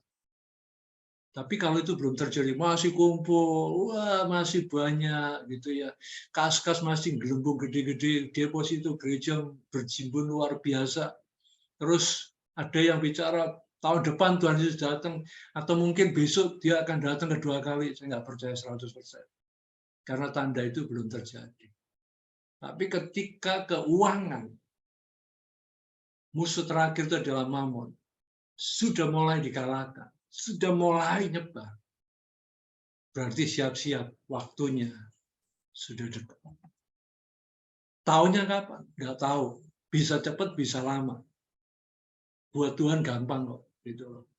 Tapi kalau itu belum terjadi, masih kumpul, wah masih banyak gitu ya. Kas-kas masih gelembung gede-gede, deposito gereja berjimbun luar biasa. Terus ada yang bicara tahun depan Tuhan Yesus datang, atau mungkin besok dia akan datang kedua kali. Saya nggak percaya 100%. Karena tanda itu belum terjadi. Tapi ketika keuangan, musuh terakhir itu adalah Mamon, sudah mulai dikalahkan, sudah mulai nyebar. Berarti siap-siap, waktunya sudah dekat. Tahunya kapan? Nggak tahu. Bisa cepat, bisa lama. Buat Tuhan gampang kok. Gitu loh.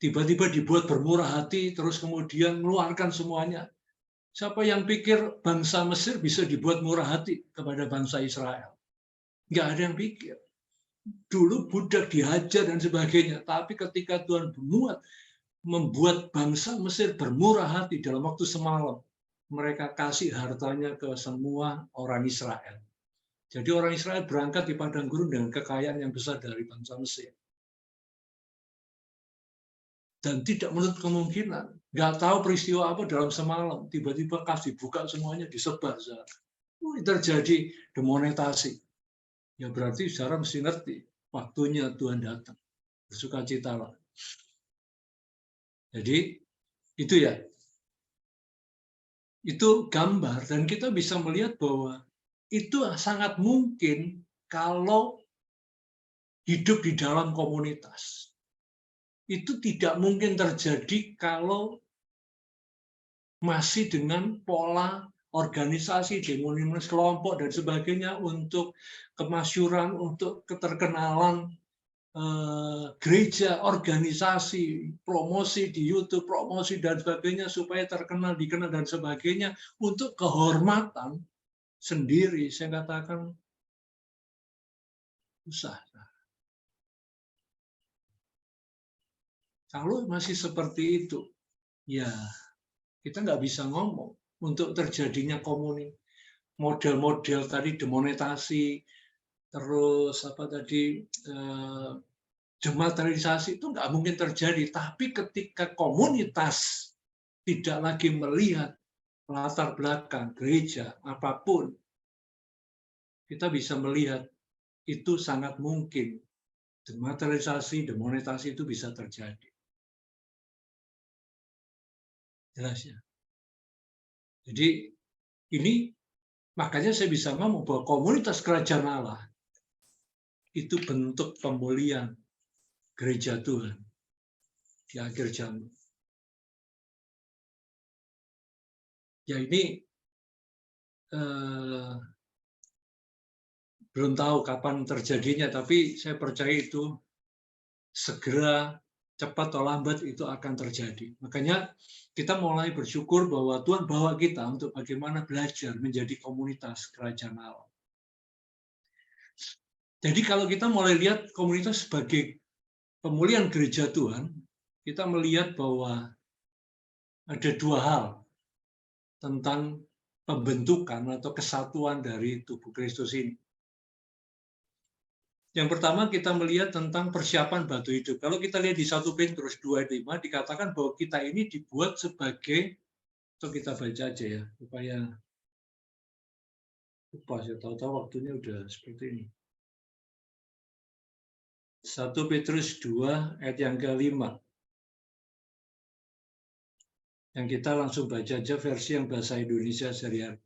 Tiba-tiba dibuat bermurah hati, terus kemudian mengeluarkan semuanya. Siapa yang pikir bangsa Mesir bisa dibuat murah hati kepada bangsa Israel? Nggak ada yang pikir. Dulu budak dihajar dan sebagainya, tapi ketika Tuhan membuat bangsa Mesir bermurah hati dalam waktu semalam, mereka kasih hartanya ke semua orang Israel. Jadi orang Israel berangkat di padang gurun dengan kekayaan yang besar dari bangsa Mesir. Dan tidak menutup kemungkinan, nggak tahu peristiwa apa dalam semalam, tiba-tiba kas dibuka semuanya disebar. Terjadi demonetasi. Ya berarti saudara mesti ngerti, waktunya Tuhan datang. Bersukacitalah. Jadi itu ya, itu gambar, dan kita bisa melihat bahwa itu sangat mungkin kalau hidup di dalam komunitas. Itu tidak mungkin terjadi kalau masih dengan pola organisasi, denominasi kelompok dan sebagainya untuk kemasyuran, untuk keterkenalan gereja, organisasi, promosi di YouTube, promosi dan sebagainya supaya terkenal, dikenal dan sebagainya untuk kehormatan sendiri. Saya katakan susah. Kalau masih seperti itu, ya kita nggak bisa ngomong untuk terjadinya model-model tadi demonetasi, terus apa tadi dematerialisasi itu nggak mungkin terjadi. Tapi ketika komunitas tidak lagi melihat latar belakang gereja apapun, kita bisa melihat itu sangat mungkin dematerialisasi, demonetasi itu bisa terjadi. Jelas ya. Jadi ini makanya saya bisa ngomong bahwa komunitas kerajaan Allah itu bentuk pemulihan gereja Tuhan di akhir zaman. Ya ini belum tahu kapan terjadinya, tapi saya percaya itu segera, cepat atau lambat itu akan terjadi. Makanya kita mulai bersyukur bahwa Tuhan bawa kita untuk bagaimana belajar menjadi komunitas kerajaan Allah. Jadi kalau kita mulai lihat komunitas sebagai pemulihan gereja Tuhan, kita melihat bahwa ada dua hal tentang pembentukan atau kesatuan dari tubuh Kristus ini. Yang pertama kita melihat tentang persiapan batu hidup. Kalau kita lihat di 1 Petrus 2:5 dikatakan bahwa kita ini dibuat sebagai, atau kita baca aja ya, supaya lupa, saya tahu-tahu waktunya udah seperti ini. 1 Petrus 2 ayat yang ke-5. Yang kita langsung baca aja versi yang bahasa Indonesia sehari-hari.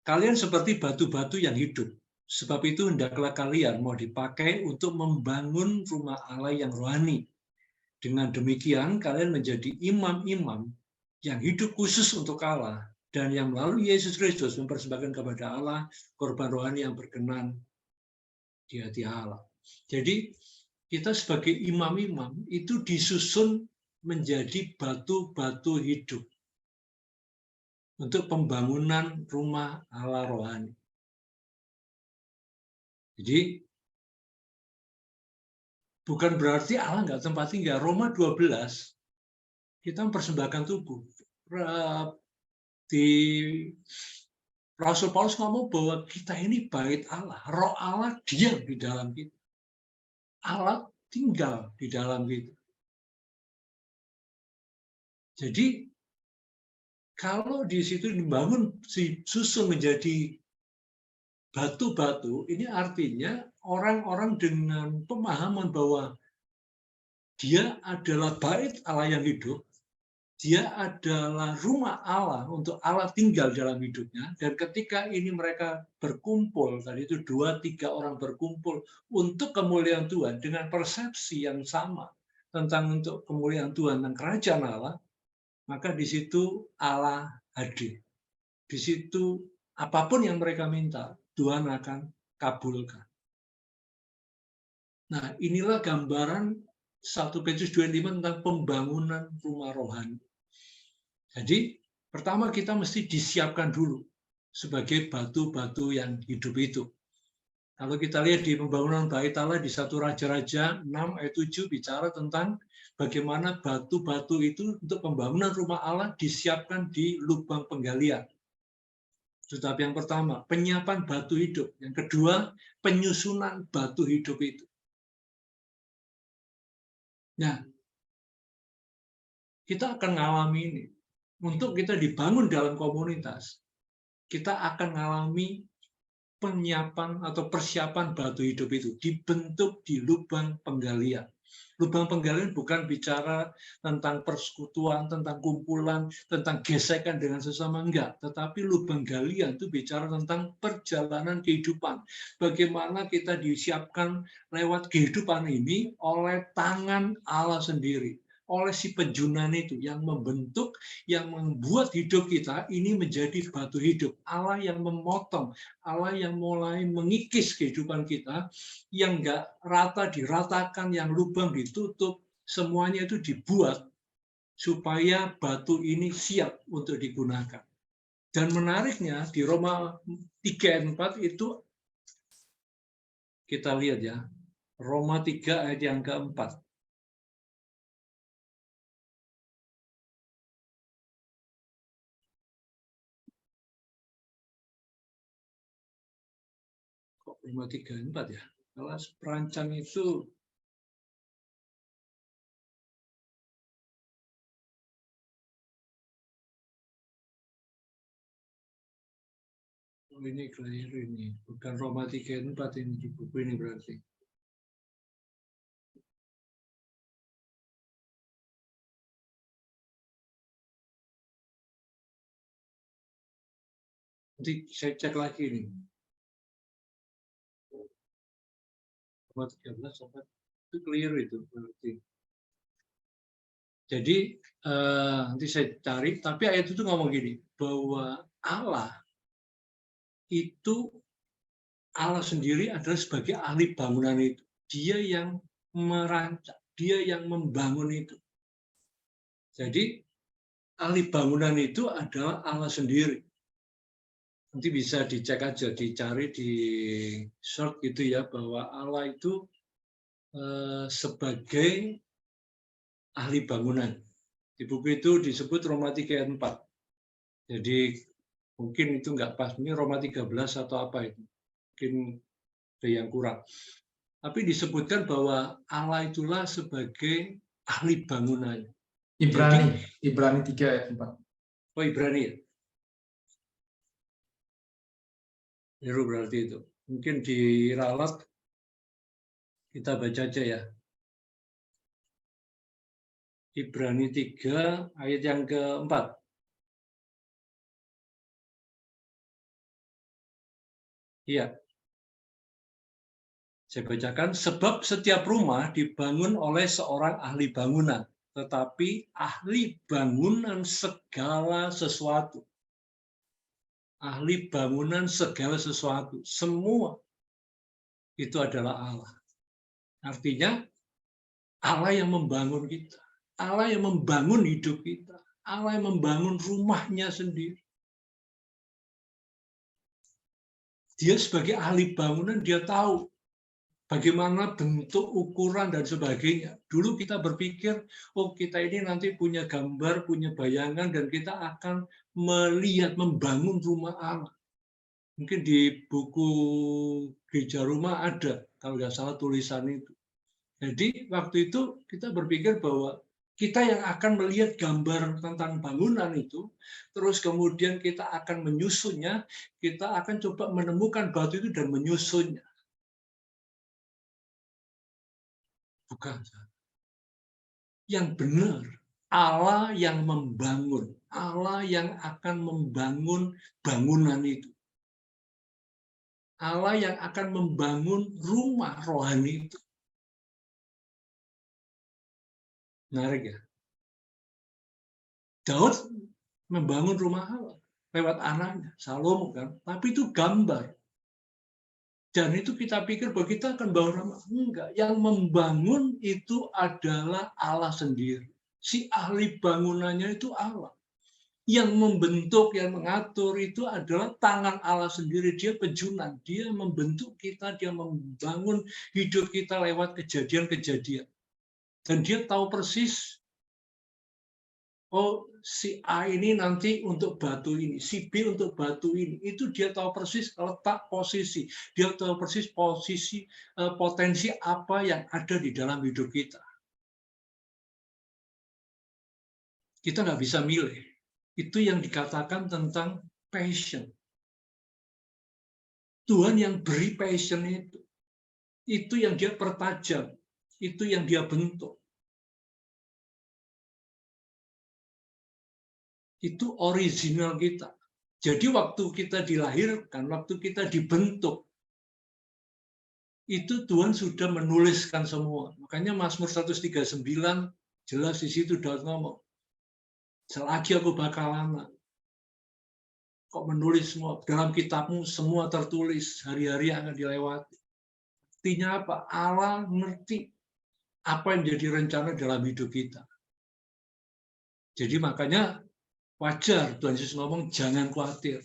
Kalian seperti batu-batu yang hidup, sebab itu hendaklah kalian mau dipakai untuk membangun rumah Allah yang rohani. Dengan demikian kalian menjadi imam-imam yang hidup khusus untuk Allah dan yang melalui Yesus Kristus mempersembahkan kepada Allah korban rohani yang berkenan di hati Allah. Jadi kita sebagai imam-imam itu disusun menjadi batu-batu hidup untuk pembangunan rumah Allah rohani. Jadi bukan berarti Allah nggak tempat tinggal. Roma 12 kita mempersembahkan tubuh. Di Rasul Paulus ngomong bahwa kita ini bait Allah. Roh Allah diam di dalam kita. Allah tinggal di dalam kita. Jadi kalau di situ dibangun, disusun menjadi batu-batu, ini artinya orang-orang dengan pemahaman bahwa dia adalah bait Allah yang hidup, dia adalah rumah Allah untuk Allah tinggal dalam hidupnya, dan ketika ini mereka berkumpul, tadi itu 2-3 orang berkumpul untuk kemuliaan Tuhan dengan persepsi yang sama tentang untuk kemuliaan Tuhan dan kerajaan Allah, maka di situ Allah hadir. Di situ apapun yang mereka minta, Tuhan akan kabulkan. Nah, inilah gambaran 1 Petrus 2:5 tentang pembangunan rumah rohani. Jadi, pertama kita mesti disiapkan dulu sebagai batu-batu yang hidup itu. Kalau kita lihat di pembangunan bait Allah di 1 Raja-Raja 6 ayat 7 bicara tentang bagaimana batu-batu itu untuk pembangunan rumah Allah disiapkan di lubang penggalian. Tetapi yang pertama, penyiapan batu hidup. Yang kedua, penyusunan batu hidup itu. Nah, kita akan mengalami ini. Untuk kita dibangun dalam komunitas, kita akan mengalami penyiapan atau persiapan batu hidup itu dibentuk di lubang penggalian. Lubang penggalian bukan bicara tentang persekutuan, tentang kumpulan, tentang gesekan dengan sesama, enggak. Tetapi lubang galian itu bicara tentang perjalanan kehidupan. Bagaimana kita disiapkan lewat kehidupan ini oleh tangan Allah sendiri. Oleh si penjunan itu yang membentuk, yang membuat hidup kita ini menjadi batu hidup. Allah yang memotong, Allah yang mulai mengikis kehidupan kita, yang enggak rata diratakan, yang lubang ditutup, semuanya itu dibuat supaya batu ini siap untuk digunakan. Dan menariknya di Roma 3:4 itu kita lihat ya, Roma 3 ayat yang keempat. Kok Roma 3:4 ya? Kalau perancang itu ini keliru ini, bukan Roma 3:4 ini di buku ini berarti. Nanti saya cek lagi nih. Roma 13 itu keliru itu berarti. Jadi nanti saya cari, tapi ayat itu ngomong gini, bahwa Allah itu Allah sendiri adalah sebagai ahli bangunan itu. Dia yang merancang, dia yang membangun itu. Jadi ahli bangunan itu adalah Allah sendiri. Nanti bisa dicek aja, dicari di search gitu ya, bahwa Allah itu sebagai ahli bangunan. Di buku itu disebut Roma 3:4. Jadi mungkin itu nggak pas, ini Roma 13 atau apa itu. Mungkin ada yang kurang. Tapi disebutkan bahwa Allah itulah sebagai ahli bangunan. Ibrani 3 ayat 4. Oh, Ibrani ya? Biru berarti itu. Mungkin diralat, kita baca aja ya. Ibrani 3 ayat yang keempat. Iya. Saya bacakan, sebab setiap rumah dibangun oleh seorang ahli bangunan, tetapi ahli bangunan segala sesuatu. Ahli bangunan segala sesuatu. Semua itu adalah Allah. Artinya Allah yang membangun kita. Allah yang membangun hidup kita. Allah yang membangun rumahnya sendiri. Dia sebagai ahli bangunan, dia tahu bagaimana bentuk, ukuran, dan sebagainya. Dulu kita berpikir, oh kita ini nanti punya gambar, punya bayangan, dan kita akan melihat, membangun rumah Allah. Mungkin di buku Gereja Rumah ada, kalau nggak salah tulisan itu. Jadi waktu itu kita berpikir bahwa kita yang akan melihat gambar tentang bangunan itu, terus kemudian kita akan menyusunnya, kita akan coba menemukan batu itu dan menyusunnya. Bukan. Yang benar, Allah yang membangun, Allah yang akan membangun bangunan itu. Allah yang akan membangun rumah rohani itu. Menarik ya. Daud membangun rumah Allah lewat anaknya, Salomo kan. Tapi itu gambar. Dan itu kita pikir bahwa kita akan bangun rumah. Enggak. Yang membangun itu adalah Allah sendiri. Si ahli bangunannya itu Allah. Yang membentuk, yang mengatur itu adalah tangan Allah sendiri. Dia penjunan. Dia membentuk kita, dia membangun hidup kita lewat kejadian-kejadian. Dan dia tahu persis, oh si A ini nanti untuk batu ini, si B untuk batu ini. Itu dia tahu persis letak posisi. Dia tahu persis posisi, potensi apa yang ada di dalam hidup kita. Kita nggak bisa milih. Itu yang dikatakan tentang passion. Tuhan yang beri passion itu yang dia pertajam, itu yang dia bentuk. Itu original kita. Jadi waktu kita dilahirkan, waktu kita dibentuk, itu Tuhan sudah menuliskan semua. Makanya Mazmur 139 jelas di situ Daud ngomong, selagi aku bakal lama, kok menulis semua dalam kitabmu, semua tertulis, hari-hari akan dilewati. Artinya apa? Allah ngerti apa yang jadi rencana dalam hidup kita. Jadi makanya wajar Tuhan Yesus ngomong, jangan khawatir.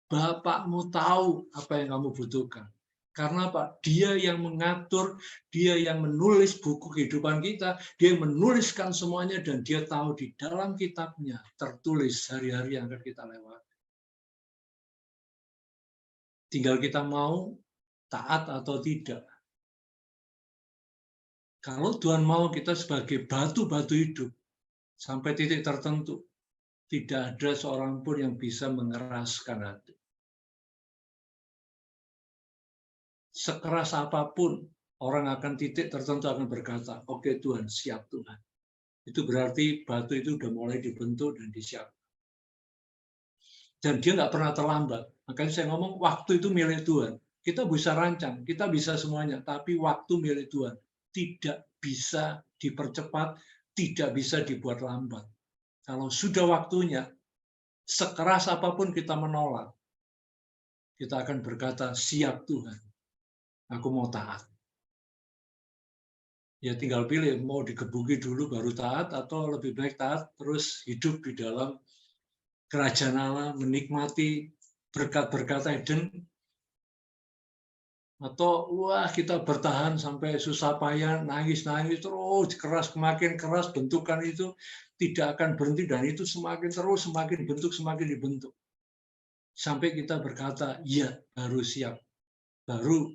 Bapakmu tahu apa yang kamu butuhkan. Karena apa? Dia yang mengatur, dia yang menulis buku kehidupan kita, dia yang menuliskan semuanya, dan dia tahu di dalam kitabnya tertulis hari-hari yang akan kita lewati. Tinggal kita mau taat atau tidak. Kalau Tuhan mau kita sebagai batu-batu hidup, sampai titik tertentu, tidak ada seorang pun yang bisa mengeraskan hati. Sekeras apapun, orang akan titik tertentu akan berkata, oke Tuhan, siap Tuhan. Itu berarti batu itu udah mulai dibentuk dan disiapkan. Dan dia nggak pernah terlambat. Makanya saya ngomong, waktu itu milik Tuhan. Kita bisa rancang, kita bisa semuanya, tapi waktu milik Tuhan. Tidak bisa dipercepat, tidak bisa dibuat lambat. Kalau sudah waktunya, sekeras apapun kita menolak, kita akan berkata, siap Tuhan, aku mau taat. Ya tinggal pilih, mau digebuki dulu baru taat, atau lebih baik taat, terus hidup di dalam kerajaan Allah, menikmati berkat-berkat Eden, atau wah kita bertahan sampai susah payah, nangis-nangis terus, keras semakin keras, bentukan itu tidak akan berhenti, dan itu semakin terus, semakin bentuk, semakin dibentuk. Sampai kita berkata, ya baru siap, baru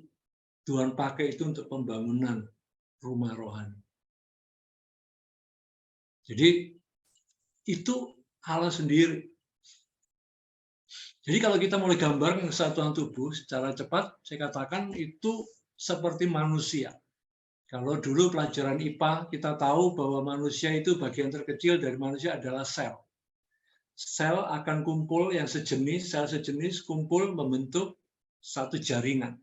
Tuhan pakai itu untuk pembangunan rumah rohani. Jadi itu Allah sendiri. Jadi kalau kita mulai gambar kesatuan tubuh secara cepat, saya katakan itu seperti manusia. Kalau dulu pelajaran IPA, kita tahu bahwa manusia itu bagian terkecil dari manusia adalah sel. Sel akan kumpul yang sejenis, sel sejenis kumpul membentuk satu jaringan.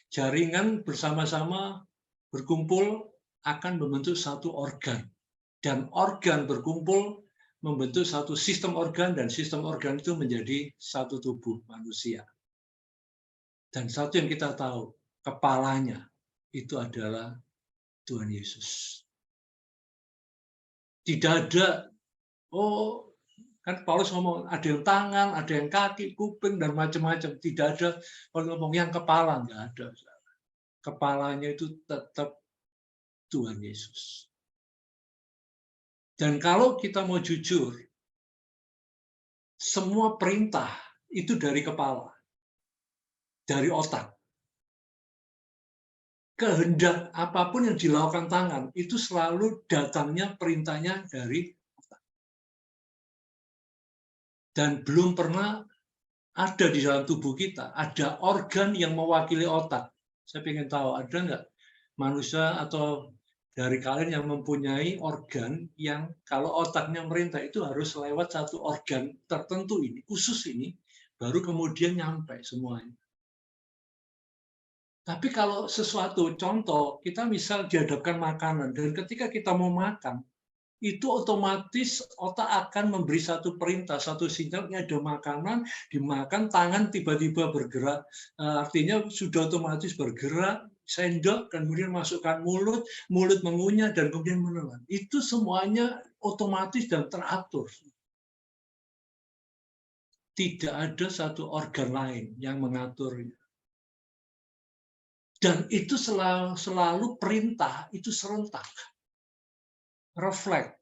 Jaringan bersama-sama berkumpul akan membentuk satu organ. Dan organ berkumpul membentuk satu sistem organ, dan sistem organ itu menjadi satu tubuh manusia. Dan satu yang kita tahu, kepalanya itu adalah Tuhan Yesus. Tidak ada, oh kan Paulus ngomong, ada yang tangan, ada yang kaki, kuping, dan macam-macam. Tidak ada, kalau ngomong yang kepala, nggak ada. Kepalanya itu tetap Tuhan Yesus. Dan kalau kita mau jujur, semua perintah itu dari kepala, dari otak. Kehendak apapun yang dilakukan tangan, itu selalu datangnya perintahnya dari otak. Dan belum pernah ada di dalam tubuh kita, ada organ yang mewakili otak. Saya ingin tahu, ada nggak manusia atau dari kalian yang mempunyai organ yang kalau otaknya merintah itu harus lewat satu organ tertentu ini, khusus ini, baru kemudian nyampe semuanya. Tapi kalau sesuatu, contoh, kita misal dihadapkan makanan, dan ketika kita mau makan, itu otomatis otak akan memberi satu perintah, satu sinyal, ini ada makanan, dimakan, tangan tiba-tiba bergerak, artinya sudah otomatis bergerak, sendok, kemudian masukkan mulut, mulut mengunyah, dan kemudian menelan. Itu semuanya otomatis dan teratur. Tidak ada satu organ lain yang mengaturnya. Dan itu selalu perintah, itu serentak. Refleks.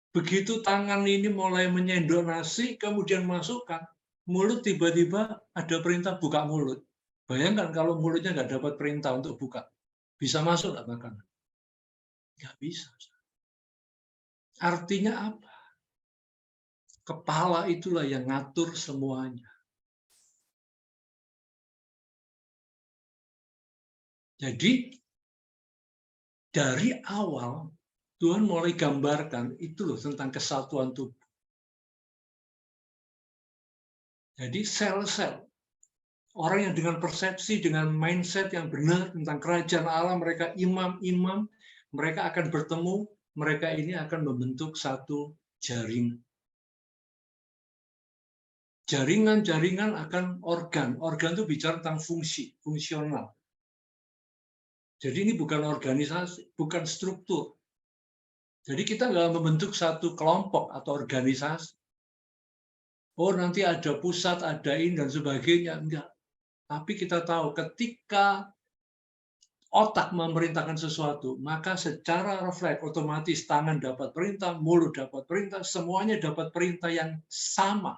Begitu tangan ini mulai menyendok nasi, kemudian masukkan, mulut tiba-tiba ada perintah buka mulut. Bayangkan kalau mulutnya nggak dapat perintah untuk buka. Bisa masuk nggak makanan? Nggak bisa. Artinya apa? Kepala itulah yang ngatur semuanya. Jadi dari awal Tuhan mulai gambarkan itu loh tentang kesatuan tubuh. Jadi sel-sel orang yang dengan persepsi, dengan mindset yang benar tentang kerajaan Allah, mereka imam-imam, mereka akan bertemu, mereka ini akan membentuk satu jaring. Jaringan-jaringan akan organ. Organ itu bicara tentang fungsi, fungsional. Jadi ini bukan organisasi, bukan struktur. Jadi kita nggak membentuk satu kelompok atau organisasi. Oh nanti ada pusat, ada ini dan sebagainya. Enggak. Tapi kita tahu ketika otak memerintahkan sesuatu, maka secara refleks otomatis tangan dapat perintah, mulut dapat perintah, semuanya dapat perintah yang sama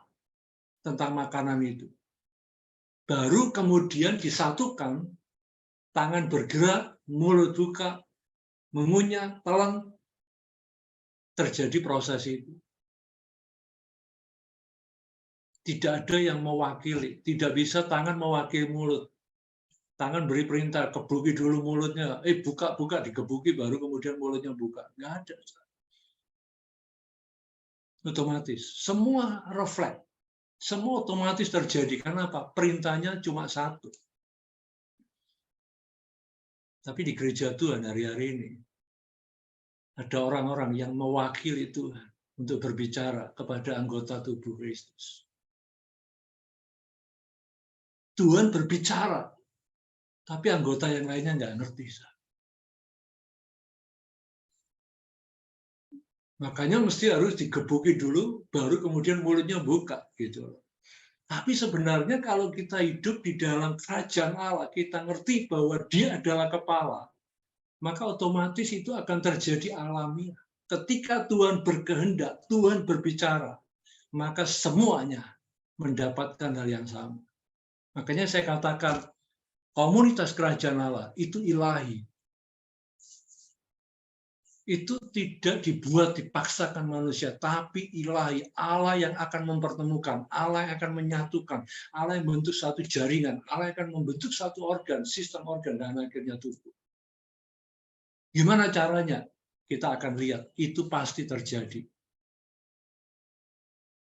tentang makanan itu. Baru kemudian disatukan, tangan bergerak, mulut buka, mengunyah, telan, terjadi proses itu. Tidak ada yang mewakili, tidak bisa tangan mewakili mulut. Tangan beri perintah, kebuki dulu mulutnya, buka, digebuki, baru kemudian mulutnya buka. Nggak ada. Otomatis, semua refleks, semua otomatis terjadi. Karena apa? Perintahnya cuma satu. Tapi di gereja Tuhan hari-hari ini, ada orang-orang yang mewakili Tuhan untuk berbicara kepada anggota tubuh Kristus. Tuhan berbicara, tapi anggota yang lainnya nggak ngerti. Makanya mesti harus digebuki dulu, baru kemudian mulutnya buka. Gitu. Tapi sebenarnya kalau kita hidup di dalam kerajaan Allah, kita ngerti bahwa Dia adalah kepala, maka otomatis itu akan terjadi alamiah. Ketika Tuhan berkehendak, Tuhan berbicara, maka semuanya mendapatkan hal yang sama. Makanya saya katakan, komunitas kerajaan Allah itu ilahi. Itu tidak dibuat dipaksakan manusia, tapi ilahi. Allah yang akan mempertemukan, Allah yang akan menyatukan, Allah yang membentuk satu jaringan, Allah yang akan membentuk satu organ, sistem organ, dan akhirnya tubuh. Gimana caranya? Kita akan lihat, itu pasti terjadi.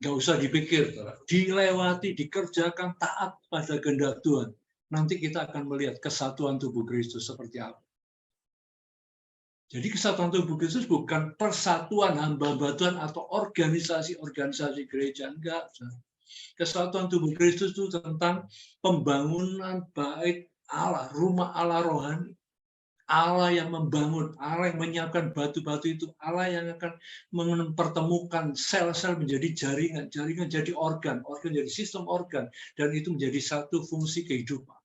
Nggak usah dipikir, dilewati, dikerjakan, taat pada kehendak Tuhan. Nanti kita akan melihat kesatuan tubuh Kristus seperti apa. Jadi kesatuan tubuh Kristus bukan persatuan hamba-hamba Tuhan atau organisasi-organisasi gereja. Enggak. Kesatuan tubuh Kristus itu tentang pembangunan bait Allah, rumah Allah rohani. Allah yang membangun, Allah yang menyiapkan batu-batu itu, Allah yang akan mempertemukan sel-sel menjadi jaringan, jaringan jadi organ, organ jadi sistem organ, dan itu menjadi satu fungsi kehidupan.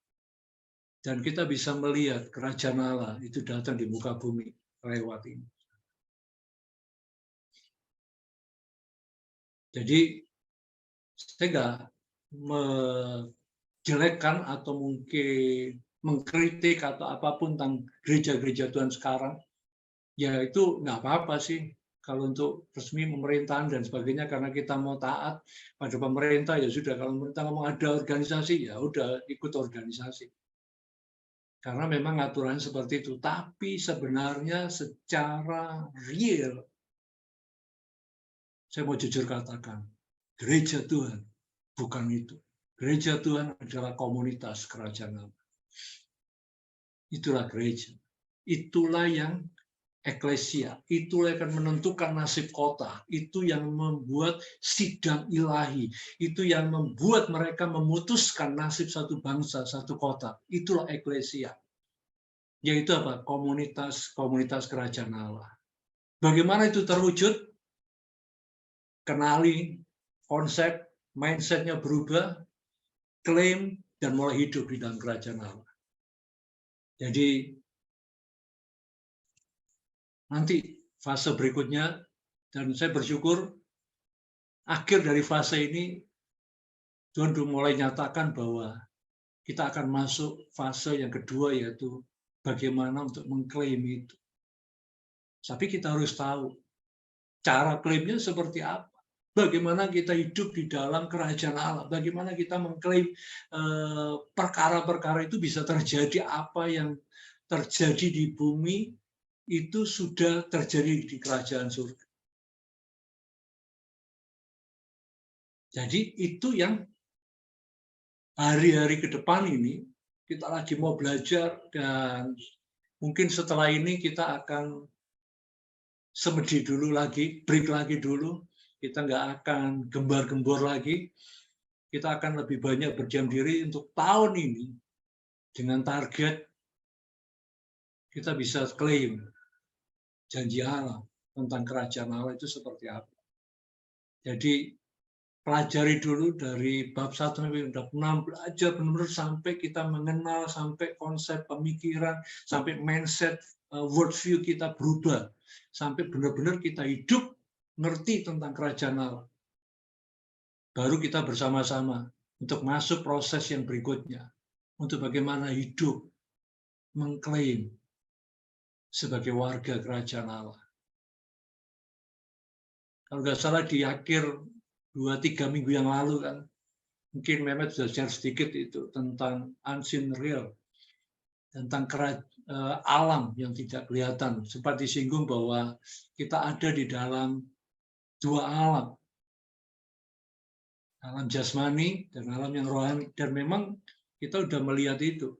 Dan kita bisa melihat kerajaan Allah itu datang di muka bumi lewat ini. Jadi saya nggak menjelekkan atau mungkin mengkritik atau apapun tentang gereja-gereja Tuhan sekarang, ya itu nggak apa-apa sih kalau untuk resmi pemerintahan dan sebagainya, karena kita mau taat pada pemerintah ya sudah. Kalau pemerintah ngomong ada organisasi ya udah ikut organisasi, karena memang aturan seperti itu. Tapi sebenarnya secara real, saya mau jujur katakan, gereja Tuhan bukan itu. Gereja Tuhan adalah komunitas kerajaan Allah. Itulah gereja. Itulah yang eklesia. Itulah yang akan menentukan nasib kota. Itu yang membuat sidang ilahi. Itu yang membuat mereka memutuskan nasib satu bangsa, satu kota. Itulah eklesia. Yaitu apa? Komunitas kerajaan Allah. Bagaimana itu terwujud? Kenali konsep, mindsetnya berubah, klaim, dan mulai hidup di dalam kerajaan Allah. Jadi nanti fase berikutnya, dan saya bersyukur akhir dari fase ini Tuhan sudah mulai nyatakan bahwa kita akan masuk fase yang kedua, yaitu bagaimana untuk mengklaim itu. Tapi kita harus tahu cara klaimnya seperti apa. Bagaimana kita hidup di dalam kerajaan Allah. Bagaimana kita mengklaim perkara-perkara itu bisa terjadi apa yang terjadi di bumi itu sudah terjadi di kerajaan surga. Jadi itu yang hari-hari ke depan ini kita lagi mau belajar, dan mungkin setelah ini kita akan semedi dulu lagi, break lagi dulu. Kita nggak akan gembar-gembor lagi. Kita akan lebih banyak berdiam diri untuk tahun ini dengan target kita bisa klaim janji Allah tentang kerajaan Allah itu seperti apa. Jadi pelajari dulu dari bab 1 sampai bab 6, belajar benar-benar sampai kita mengenal, sampai konsep pemikiran, sampai mindset, worldview kita berubah, sampai benar-benar kita hidup ngerti tentang kerajaan Allah. Baru kita bersama-sama untuk masuk proses yang berikutnya, untuk bagaimana hidup mengklaim sebagai warga kerajaan Allah. Kalau nggak salah di akhir 2-3 minggu yang lalu kan, mungkin Mehmet sudah share sedikit itu tentang unseen real, tentang alam yang tidak kelihatan. Sempat disinggung bahwa kita ada di dalam 2 alam, alam jasmani dan alam yang rohani, dan memang kita sudah melihat itu.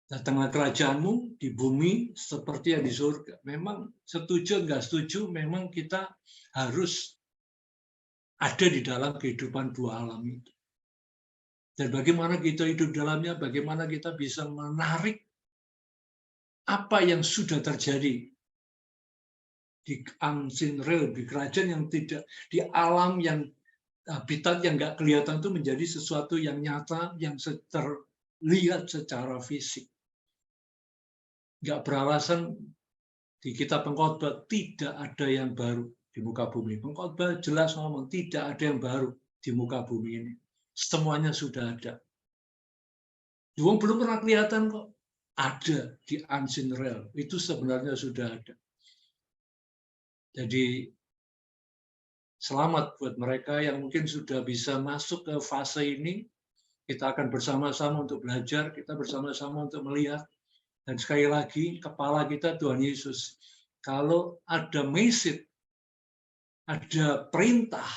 Datanglah kerajaanmu di bumi seperti yang di surga. Memang setuju nggak setuju, memang kita harus ada di dalam kehidupan 2 alam itu. Dan bagaimana kita hidup dalamnya, bagaimana kita bisa menarik apa yang sudah terjadi di unseen real, di kerajaan yang tidak, di alam yang habitat yang nggak kelihatan itu menjadi sesuatu yang nyata, yang terlihat secara fisik. Nggak beralasan di kitab Pengkhotbah tidak ada yang baru di muka bumi. Pengkhotbah jelas ngomong tidak ada yang baru di muka bumi ini. Semuanya sudah ada. Belum pernah kelihatan kok. Ada di unseen real. Itu sebenarnya sudah ada. Jadi selamat buat mereka yang mungkin sudah bisa masuk ke fase ini. Kita akan bersama-sama untuk belajar, kita bersama-sama untuk melihat. Dan sekali lagi, kepala kita Tuhan Yesus. Kalau ada message, ada perintah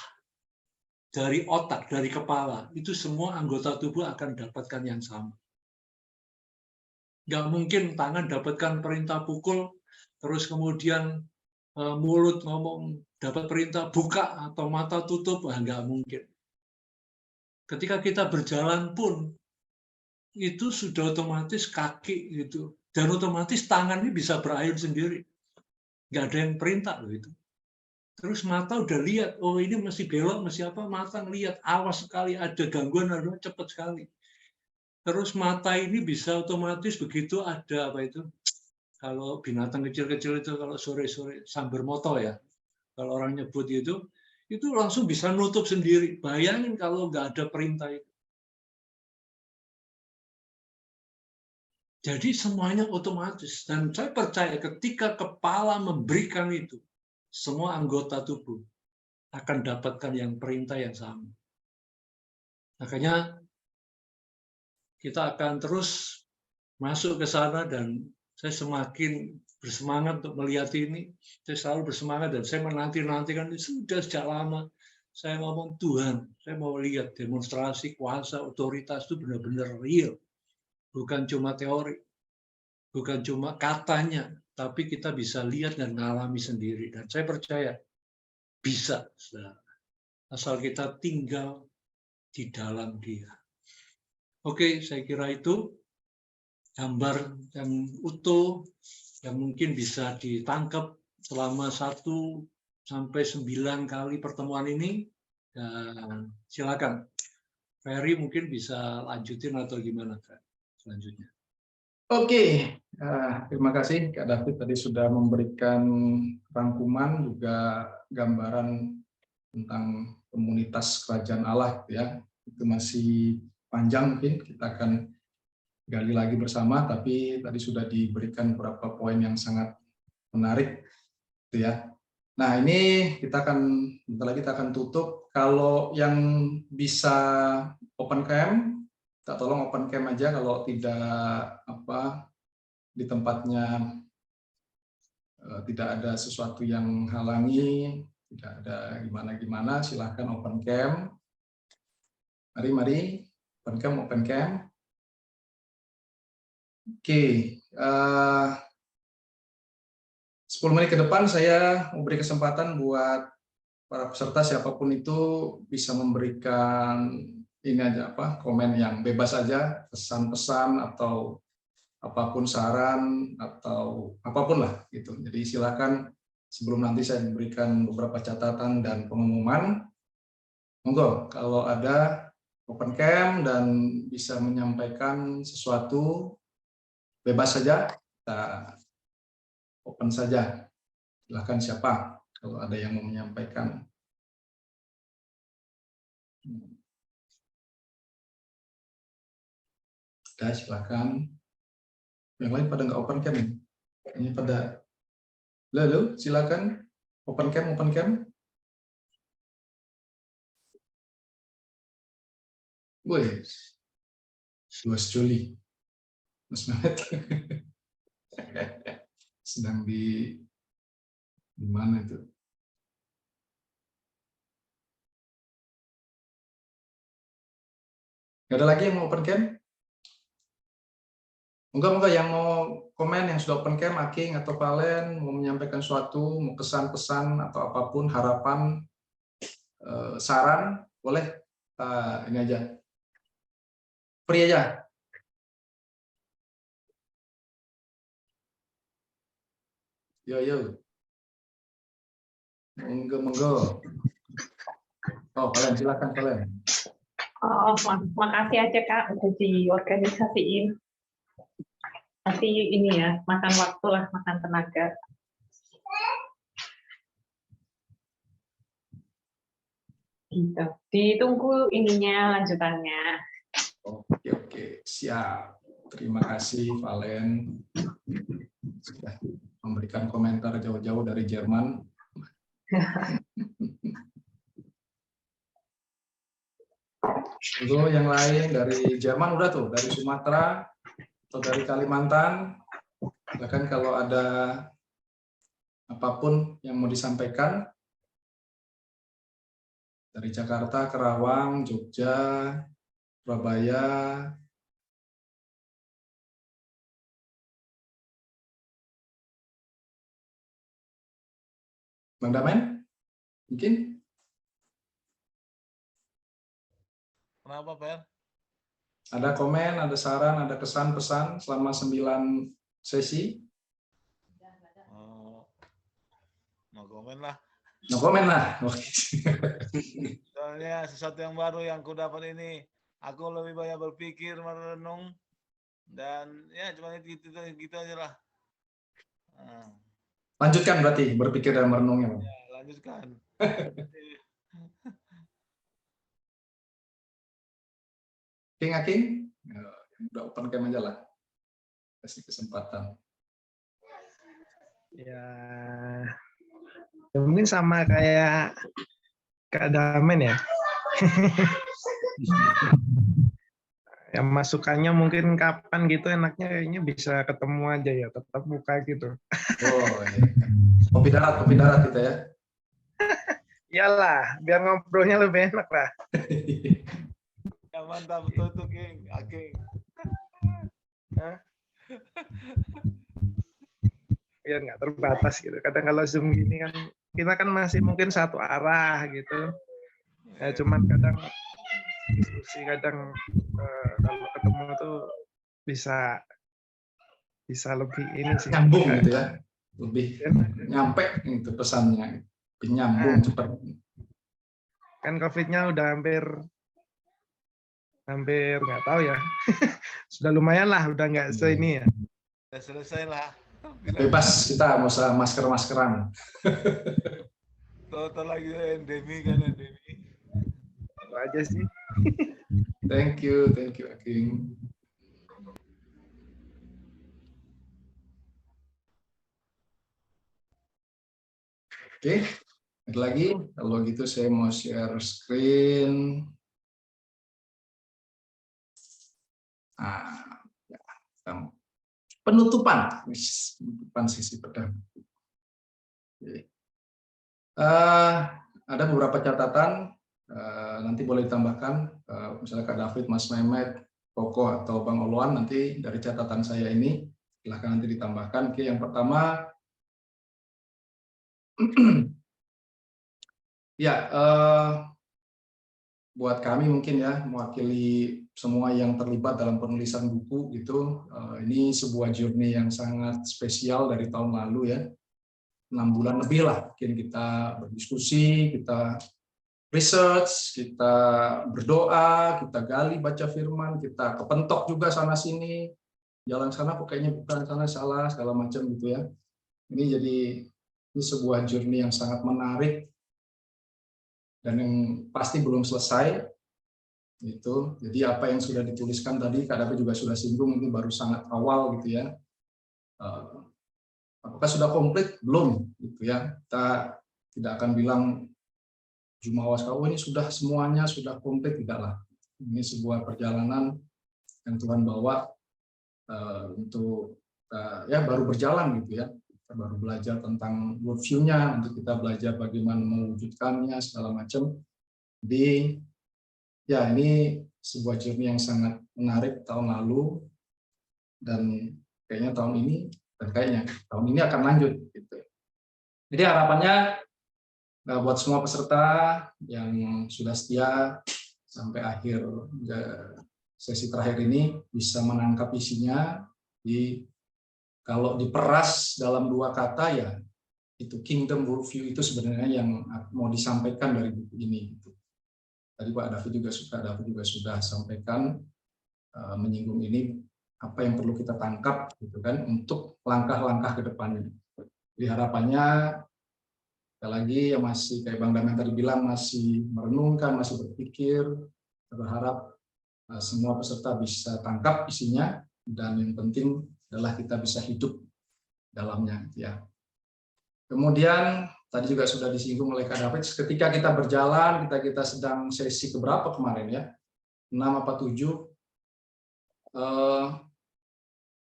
dari otak, dari kepala, itu semua anggota tubuh akan dapatkan yang sama. Nggak mungkin tangan dapatkan perintah pukul, terus kemudian mulut ngomong dapat perintah buka atau mata tutup, nggak mungkin. Ketika kita berjalan pun, itu sudah otomatis kaki gitu. Dan otomatis tangan ini bisa berayun sendiri. Nggak ada yang perintah loh itu. Terus mata udah lihat, oh ini mesti belok, mesti apa, mata ngelihat, awas sekali, ada gangguan, cepat sekali. Terus mata ini bisa otomatis begitu ada apa itu, kalau binatang kecil-kecil itu kalau sore-sore sambar moto ya, kalau orang nyebut itu langsung bisa nutup sendiri. Bayangin kalau nggak ada perintah itu. Jadi semuanya otomatis. Dan saya percaya ketika kepala memberikan itu, semua anggota tubuh akan dapatkan yang perintah yang sama. Makanya kita akan terus masuk ke sana, dan saya semakin bersemangat untuk melihat ini. Saya selalu bersemangat dan saya menanti-nantikan sudah sejak lama. Saya ngomong Tuhan, saya mau lihat demonstrasi kuasa otoritas itu benar-benar real. Bukan cuma teori, bukan cuma katanya, tapi kita bisa lihat dan mengalami sendiri. Dan saya percaya bisa, asal kita tinggal di dalam Dia. Oke, saya kira itu gambar yang utuh yang mungkin bisa ditangkap selama 1 sampai 9 kali pertemuan ini. Dan silakan, Ferry mungkin bisa lanjutin atau gimana selanjutnya. Oke, terima kasih Kak David tadi sudah memberikan rangkuman juga gambaran tentang komunitas kerajaan Allah ya. Itu masih panjang, mungkin kita akan gali lagi bersama, tapi tadi sudah diberikan beberapa poin yang sangat menarik gitu ya. Nah, ini kita akan tutup. Kalau yang bisa open cam kita tolong open cam aja kalau tidak di tempatnya tidak ada sesuatu yang halangi, tidak ada gimana-gimana, silahkan open cam. Mari, open cam, open cam. Oke, 10 menit ke depan saya memberi kesempatan buat para peserta siapapun itu bisa memberikan ini aja komen yang bebas aja, pesan-pesan atau apapun saran atau apapun lah gitu. Jadi silakan sebelum nanti saya memberikan beberapa catatan dan pengumuman. Monggo kalau ada open cam dan bisa menyampaikan sesuatu bebas saja, kita open saja. Silakan siapa kalau ada yang mau menyampaikan. Ada, silakan. Yang lain pada nggak open cam ini? Ini pada lalu silakan open cam, open cam. Woi, Mas Juli, Mas Mehmet sedang di mana itu? Nggak ada lagi yang mau open cam? Moga-moga yang mau komen yang sudah open cam, Aking atau Valen, mau menyampaikan suatu, mau kesan-pesan atau apapun, harapan, saran, boleh ini aja. Free aja. Yo. Monggo. Oh, Valen, silakan Valen. Oh, makasih aja Kak udah diorganisasiin. Nanti ini ya, makan waktu lah, makan tenaga. Gitu. Ditunggu ininya lanjutannya. Oke, siap. Terima kasih Valen sudah memberikan komentar jauh-jauh dari Jerman. Itu yang lain dari Jerman udah tuh, dari Sumatera atau dari Kalimantan. Bahkan kalau ada apapun yang mau disampaikan dari Jakarta, Kerawang, Jogja, Surabaya. Bang Damen, mungkin? Kenapa, Per? Ada komen, ada saran, ada kesan-pesan selama 9 sesi? No komen lah. No komen lah. Soalnya sesuatu yang baru yang aku dapat ini, aku lebih banyak berpikir, merenung, dan ya cuma gitu aja lah. Lanjutkan berarti berpikir dan merenungnya. Ya, lanjutkan. Aking, udah open cam aja lah. Kasih kesempatan. Ya mungkin sama kayak Kak Damen ya. Yang masukannya mungkin kapan gitu enaknya kayaknya bisa ketemu aja ya, tetap buka gitu. Oh, iya. Kopi darat kita ya. Iyalah, biar ngobrolnya lebih enak lah. Ya mantap, betul tuh, King. Aking. Biar nggak terbatas gitu. Kadang kalau Zoom gini kan, kita kan masih mungkin satu arah gitu. Ya cuman kadang diskusi, kadang kalau ketemu tuh bisa lebih ini sih. Nyambung gitu ya. Lebih nyampe itu pesannya. Lebih nyambung cepat. Kan COVID-nya udah hampir nggak tahu ya. Sudah lumayan lah, udah nggak ini ya. Udah selesai lah. Bebas kita nggak usah masker-maskeran. Total lagi endemi kan, endemi. Itu aja sih. Thank you Aking. Oke, ada lagi. Kalau gitu saya mau share screen. Nah, ya, penutupan sisi pedang. Ada beberapa catatan, nanti boleh ditambahkan, misalnya Kak David, Mas Mehmet, Koko atau Bang Oluan, nanti dari catatan saya ini silahkan nanti ditambahkan. Oke, yang pertama, ya buat kami mungkin ya, mewakili semua yang terlibat dalam penulisan buku gitu, ini sebuah journey yang sangat spesial dari tahun lalu ya. 6 bulan lebih lah mungkin kita berdiskusi, kita research, kita berdoa, kita gali baca firman, kita kepentok juga sana sini, jalan sana kok kayaknya bukan, sana salah, segala macam gitu ya. Ini sebuah journey yang sangat menarik dan yang pasti belum selesai. Itu jadi apa yang sudah dituliskan tadi Kak David juga sudah singgung, itu baru sangat awal gitu ya. Apakah sudah komplit? Belum, gitu ya. Kita tidak akan bilang Jumawa ini sudah semuanya sudah komplit, tidaklah. Ini sebuah perjalanan yang Tuhan bawa untuk ya baru berjalan gitu ya. Kita baru belajar tentang worldview-nya, untuk kita belajar bagaimana mewujudkannya segala macam. Jadi ya ini sebuah journey yang sangat menarik tahun lalu, dan kayaknya tahun ini akan lanjut gitu. Jadi harapannya buat semua peserta yang sudah setia sampai akhir sesi terakhir ini bisa menangkap isinya. Kalau diperas dalam 2 kata ya itu kingdom worldview, itu sebenarnya yang mau disampaikan dari buku ini gitu. Tadi Pak David juga sudah sampaikan menyinggung ini, apa yang perlu kita tangkap gitu kan untuk langkah-langkah ke depannya. Jadi harapannya sekali lagi yang masih kayak Bang Damian tadi bilang, masih merenungkan, masih berpikir, berharap semua peserta bisa tangkap isinya, dan yang penting adalah kita bisa hidup dalamnya gitu ya. Kemudian tadi juga sudah disinggung oleh Kak David, ketika kita berjalan, kita sedang sesi keberapa kemarin ya, 6 apa 7,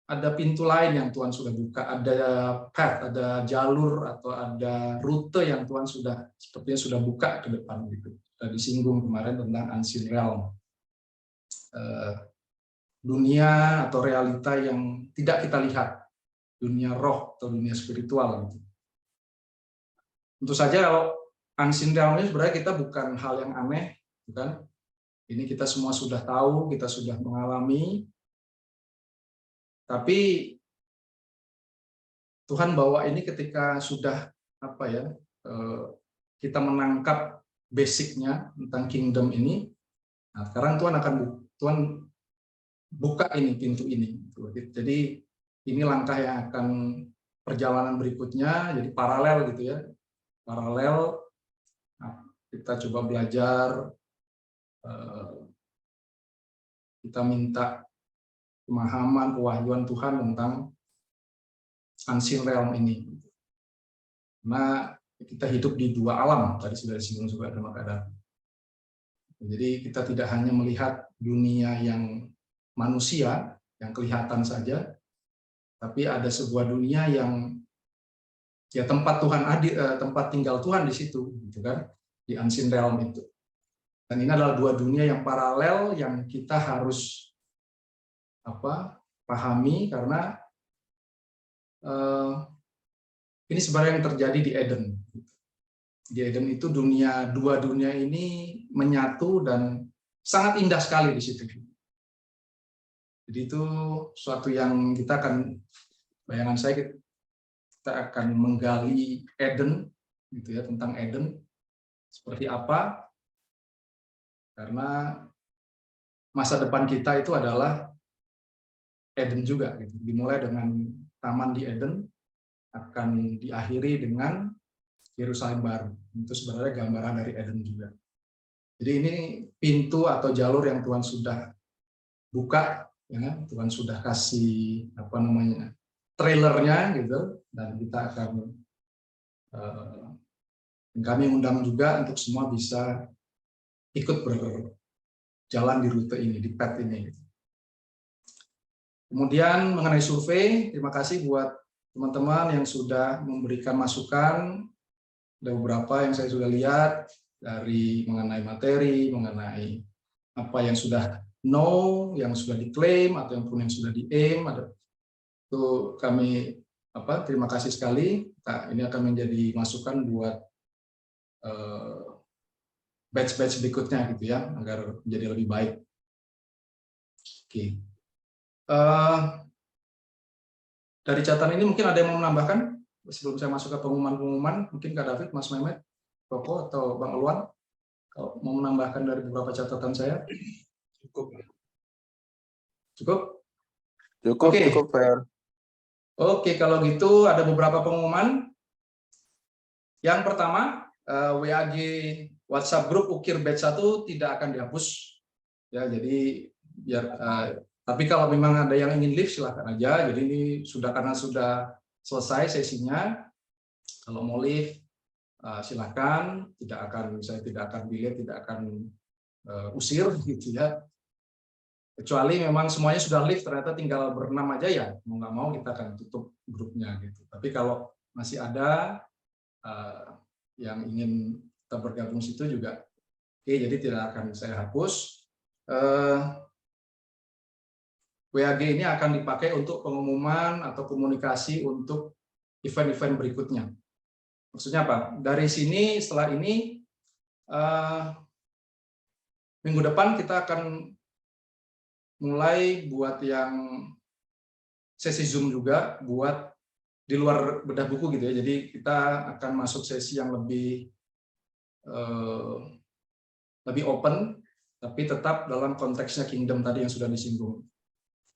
ada pintu lain yang Tuhan sudah buka, ada path, ada jalur atau ada rute yang Tuhan sepertinya sudah buka ke depan gitu. Sudah disinggung kemarin tentang unseen realm, dunia atau realita yang tidak kita lihat, dunia roh atau dunia spiritual gitu. Tentu saja kalau unseen realm ini sebenarnya kita bukan hal yang aneh, bukan? Ini kita semua sudah tahu, kita sudah mengalami. Tapi Tuhan bawa ini ketika sudah kita menangkap basicnya tentang kingdom ini. Nah, sekarang Tuhan buka ini, pintu ini. Jadi ini langkah yang akan perjalanan berikutnya, jadi paralel gitu ya. Paralel. Nah, kita coba belajar, kita minta pemahaman, kewahyuan Tuhan tentang unseen realm ini. Karena kita hidup di 2 alam, tadi sudah disinggung juga sama Kak David. Jadi kita tidak hanya melihat dunia yang manusia, yang kelihatan saja, tapi ada sebuah dunia yang ya tempat tempat tinggal Tuhan di situ, gitu kan, di unseen realm itu. Dan ini adalah 2 dunia yang paralel yang kita harus pahami, karena ini sebenarnya yang terjadi di Eden. Di Eden itu 2 dunia ini menyatu dan sangat indah sekali di situ. Jadi itu suatu yang kita akan, bayangan saya kita akan menggali Eden gitu ya, tentang Eden seperti apa, karena masa depan kita itu adalah Eden juga gitu. Dimulai dengan taman di Eden, akan diakhiri dengan Yerusalem baru. Itu sebenarnya gambaran dari Eden juga. Jadi ini pintu atau jalur yang Tuhan sudah buka, ya, Tuhan sudah kasih trailernya gitu, dan kita akan kami undang juga untuk semua bisa ikut berjalan di rute ini, di path ini. Gitu. Kemudian mengenai survei, terima kasih buat teman-teman yang sudah memberikan masukan. Ada beberapa yang saya sudah lihat dari mengenai materi, mengenai apa yang sudah yang sudah diklaim atau yang sudah di-aim. Itu kami terima kasih sekali. Nah, ini akan menjadi masukan buat batch-batch berikutnya gitu ya, agar menjadi lebih baik. Oke. Dari catatan ini mungkin ada yang mau menambahkan sebelum saya masuk ke pengumuman-pengumuman, mungkin Kak David, Mas Mehmet, Koko atau Bang Elwan, kalau mau menambahkan dari beberapa catatan saya. Cukup? Oke. Cukup, Fer. Oke, kalau gitu ada beberapa pengumuman. Yang pertama, WAG WhatsApp Group Ukir Batch 1 tidak akan dihapus. Ya, jadi biar tapi kalau memang ada yang ingin live silahkan aja. Jadi ini karena sudah selesai sesinya. Kalau mau live silahkan. Saya tidak akan delete, tidak akan usir gitu ya. Kecuali memang semuanya sudah live, ternyata tinggal berenam aja ya. Mau nggak mau kita akan tutup grupnya gitu. Tapi kalau masih ada yang ingin kita bergabung situ juga, oke, jadi tidak akan saya hapus. WAG ini akan dipakai untuk pengumuman atau komunikasi untuk event-event berikutnya. Maksudnya apa? Dari sini, setelah ini, minggu depan kita akan mulai buat yang sesi Zoom juga, buat di luar bedah buku gitu ya. Jadi kita akan masuk sesi yang lebih open, tapi tetap dalam konteksnya Kingdom tadi yang sudah disinggung.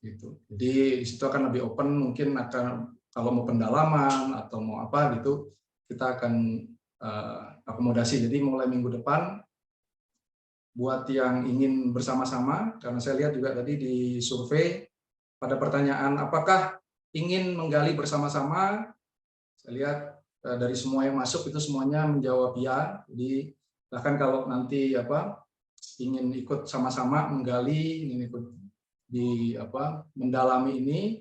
Gitu. Jadi di situ akan lebih open, mungkin akan kalau mau pendalaman atau mau apa gitu, kita akan akomodasi. Jadi mulai minggu depan, buat yang ingin bersama-sama, karena saya lihat juga tadi di survei pada pertanyaan apakah ingin menggali bersama-sama, saya lihat dari semua yang masuk itu semuanya menjawab ya. Jadi bahkan kalau nanti ingin ikut sama-sama menggali, ingin ikut mendalami ini,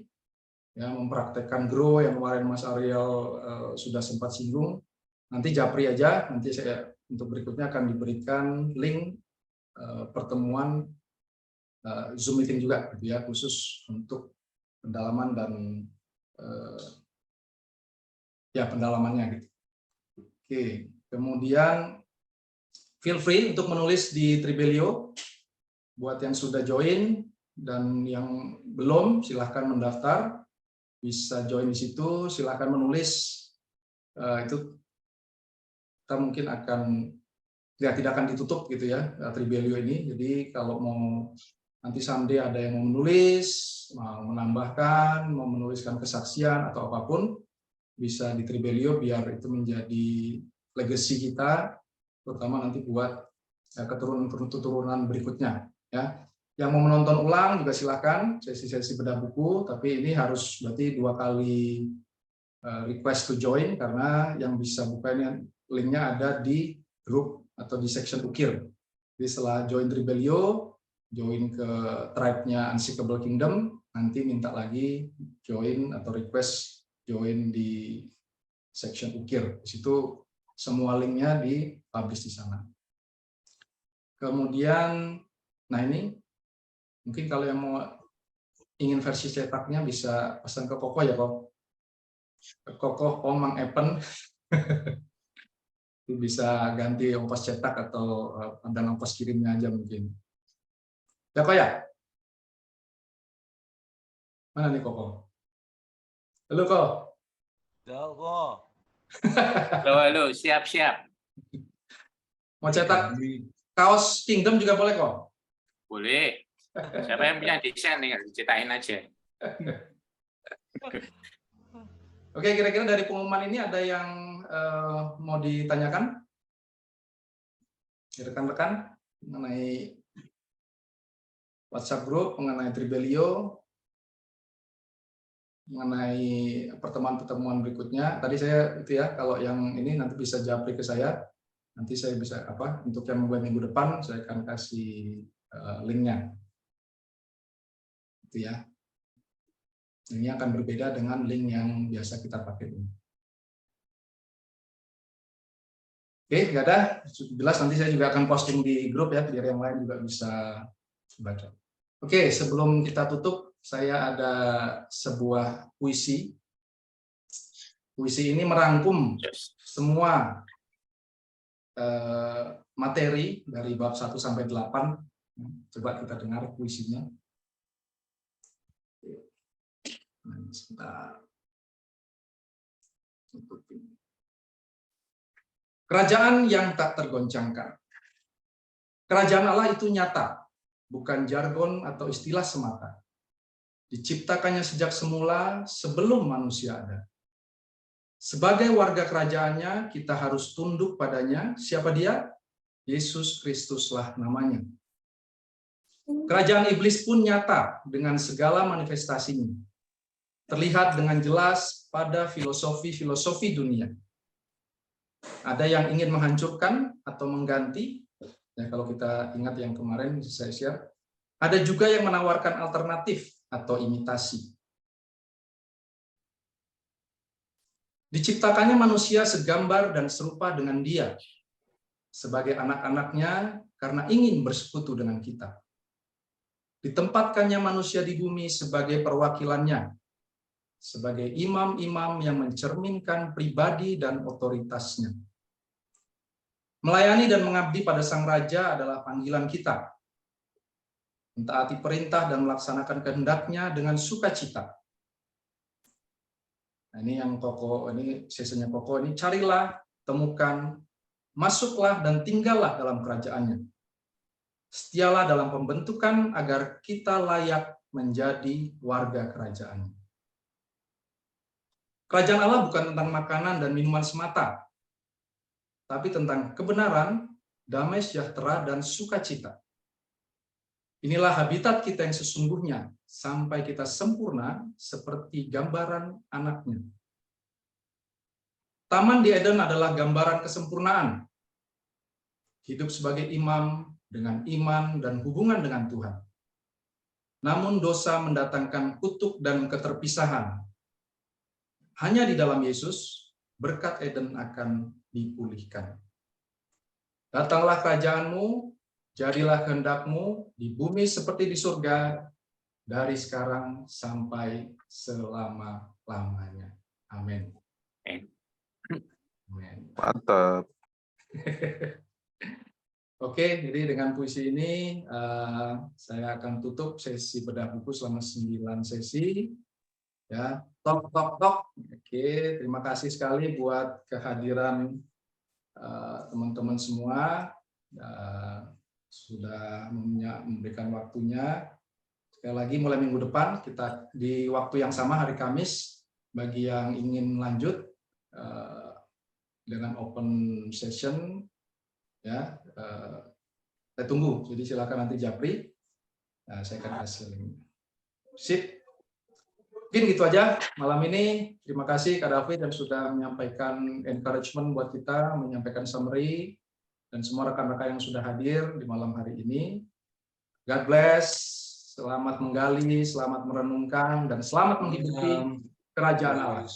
ya, mempraktekkan grow yang kemarin Mas Ariel sudah sempat singgung, nanti japri aja, nanti saya untuk berikutnya akan diberikan link pertemuan Zoom meeting juga gitu ya, khusus untuk pendalaman dan ya pendalamannya gitu. Oke, kemudian feel free untuk menulis di Tribelio buat yang sudah join. Dan yang belum, silahkan mendaftar, bisa join di situ, silahkan menulis. Itu kita mungkin akan, ya tidak akan ditutup gitu ya, Tribelio ini. Jadi kalau mau nanti someday ada yang mau menulis, mau menambahkan, mau menuliskan kesaksian atau apapun, bisa di Tribelio biar itu menjadi legacy kita, terutama nanti buat keturunan berikutnya. Ya. Yang mau menonton ulang juga silakan, sesi-sesi bedah buku, tapi ini harus berarti 2 kali request to join, karena yang bisa bukanya linknya ada di grup atau di section ukir. Jadi setelah join Tribelio, join ke tribe-nya Unseekable Kingdom, nanti minta lagi join atau request join di section ukir. Di situ semua linknya di-publish di sana. Kemudian, nah ini mungkin kalau yang mau ingin versi cetaknya bisa pesan ke Koko ya, Kok. Koko Mang Epen. Bisa ganti ongkos cetak atau dan ongkos kirimnya aja mungkin. Ya, Kok ya? Mana nih Koko? Halo, Kok. Jauh kok. Halo, siap. Mau cetak kaos Kingdom juga boleh, Kok? Boleh. Siapa yang punya desain nih, dicetakin aja. Oke, kira-kira dari pengumuman ini ada yang mau ditanyakan? Rekan-rekan mengenai WhatsApp group, mengenai Tribelio, mengenai pertemuan-pertemuan berikutnya. Tadi saya itu ya, kalau yang ini nanti bisa japri ke saya. Nanti saya bisa untuk yang buat minggu depan saya akan kasih linknya. Itu ya. Ini akan berbeda dengan link yang biasa kita pakai ini. Oke, nggak ada? Jelas, nanti saya juga akan posting di grup ya, biar yang lain juga bisa baca. Oke, sebelum kita tutup, saya ada sebuah puisi. Puisi ini merangkum semua materi dari bab 1 sampai 8. Coba kita dengar puisinya. Sebentar. Kerajaan yang tak tergoncangkan. Kerajaan Allah itu nyata, bukan jargon atau istilah semata. Diciptakannya sejak semula sebelum manusia ada. Sebagai warga kerajaannya, kita harus tunduk padanya. Siapa dia? Yesus Kristuslah namanya. Kerajaan iblis pun nyata dengan segala manifestasinya. Terlihat dengan jelas pada filosofi-filosofi dunia. Ada yang ingin menghancurkan atau mengganti. Ya, kalau kita ingat yang kemarin saya share. Ada juga yang menawarkan alternatif atau imitasi. Diciptakannya manusia segambar dan serupa dengan Dia sebagai anak-anaknya karena ingin bersekutu dengan kita. Ditempatkannya manusia di bumi sebagai perwakilannya, sebagai imam-imam yang mencerminkan pribadi dan otoritasnya. Melayani dan mengabdi pada Sang Raja adalah panggilan kita. Mentaati perintah dan melaksanakan kehendaknya dengan sukacita. Nah, ini yang pokok, ini sesinya pokok ini, carilah, temukan, masuklah dan tinggallah dalam kerajaannya. Setialah dalam pembentukan agar kita layak menjadi warga kerajaan. Kerajaan Allah bukan tentang makanan dan minuman semata, tapi tentang kebenaran, damai sejahtera, dan sukacita. Inilah habitat kita yang sesungguhnya, sampai kita sempurna seperti gambaran anaknya. Taman di Eden adalah gambaran kesempurnaan. Hidup sebagai imam dengan iman dan hubungan dengan Tuhan. Namun dosa mendatangkan kutuk dan keterpisahan. Hanya di dalam Yesus, berkat Eden akan dipulihkan. Datanglah kerajaanmu, jadilah kehendakmu di bumi seperti di surga, dari sekarang sampai selama-lamanya. Amin. Amin. Mantap. Oke, jadi dengan puisi ini saya akan tutup sesi bedah buku selama 9 sesi. Ya, tok tok tok. Oke, terima kasih sekali buat kehadiran teman-teman semua. Sudah memberikan waktunya. Sekali lagi mulai minggu depan kita di waktu yang sama hari Kamis bagi yang ingin lanjut dengan open session ya, saya tunggu. Jadi silakan nanti japri. Nah, saya akan kasih link. Sip. Mungkin gitu aja malam ini. Terima kasih Kak David yang sudah menyampaikan encouragement buat kita, menyampaikan summary, dan semua rekan-rekan yang sudah hadir di malam hari ini. God bless. Selamat menggali, selamat merenungkan, dan selamat menghidupi kerajaan Allah.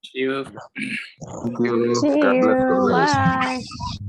See you. Thank you. God bless. God bless. Bye.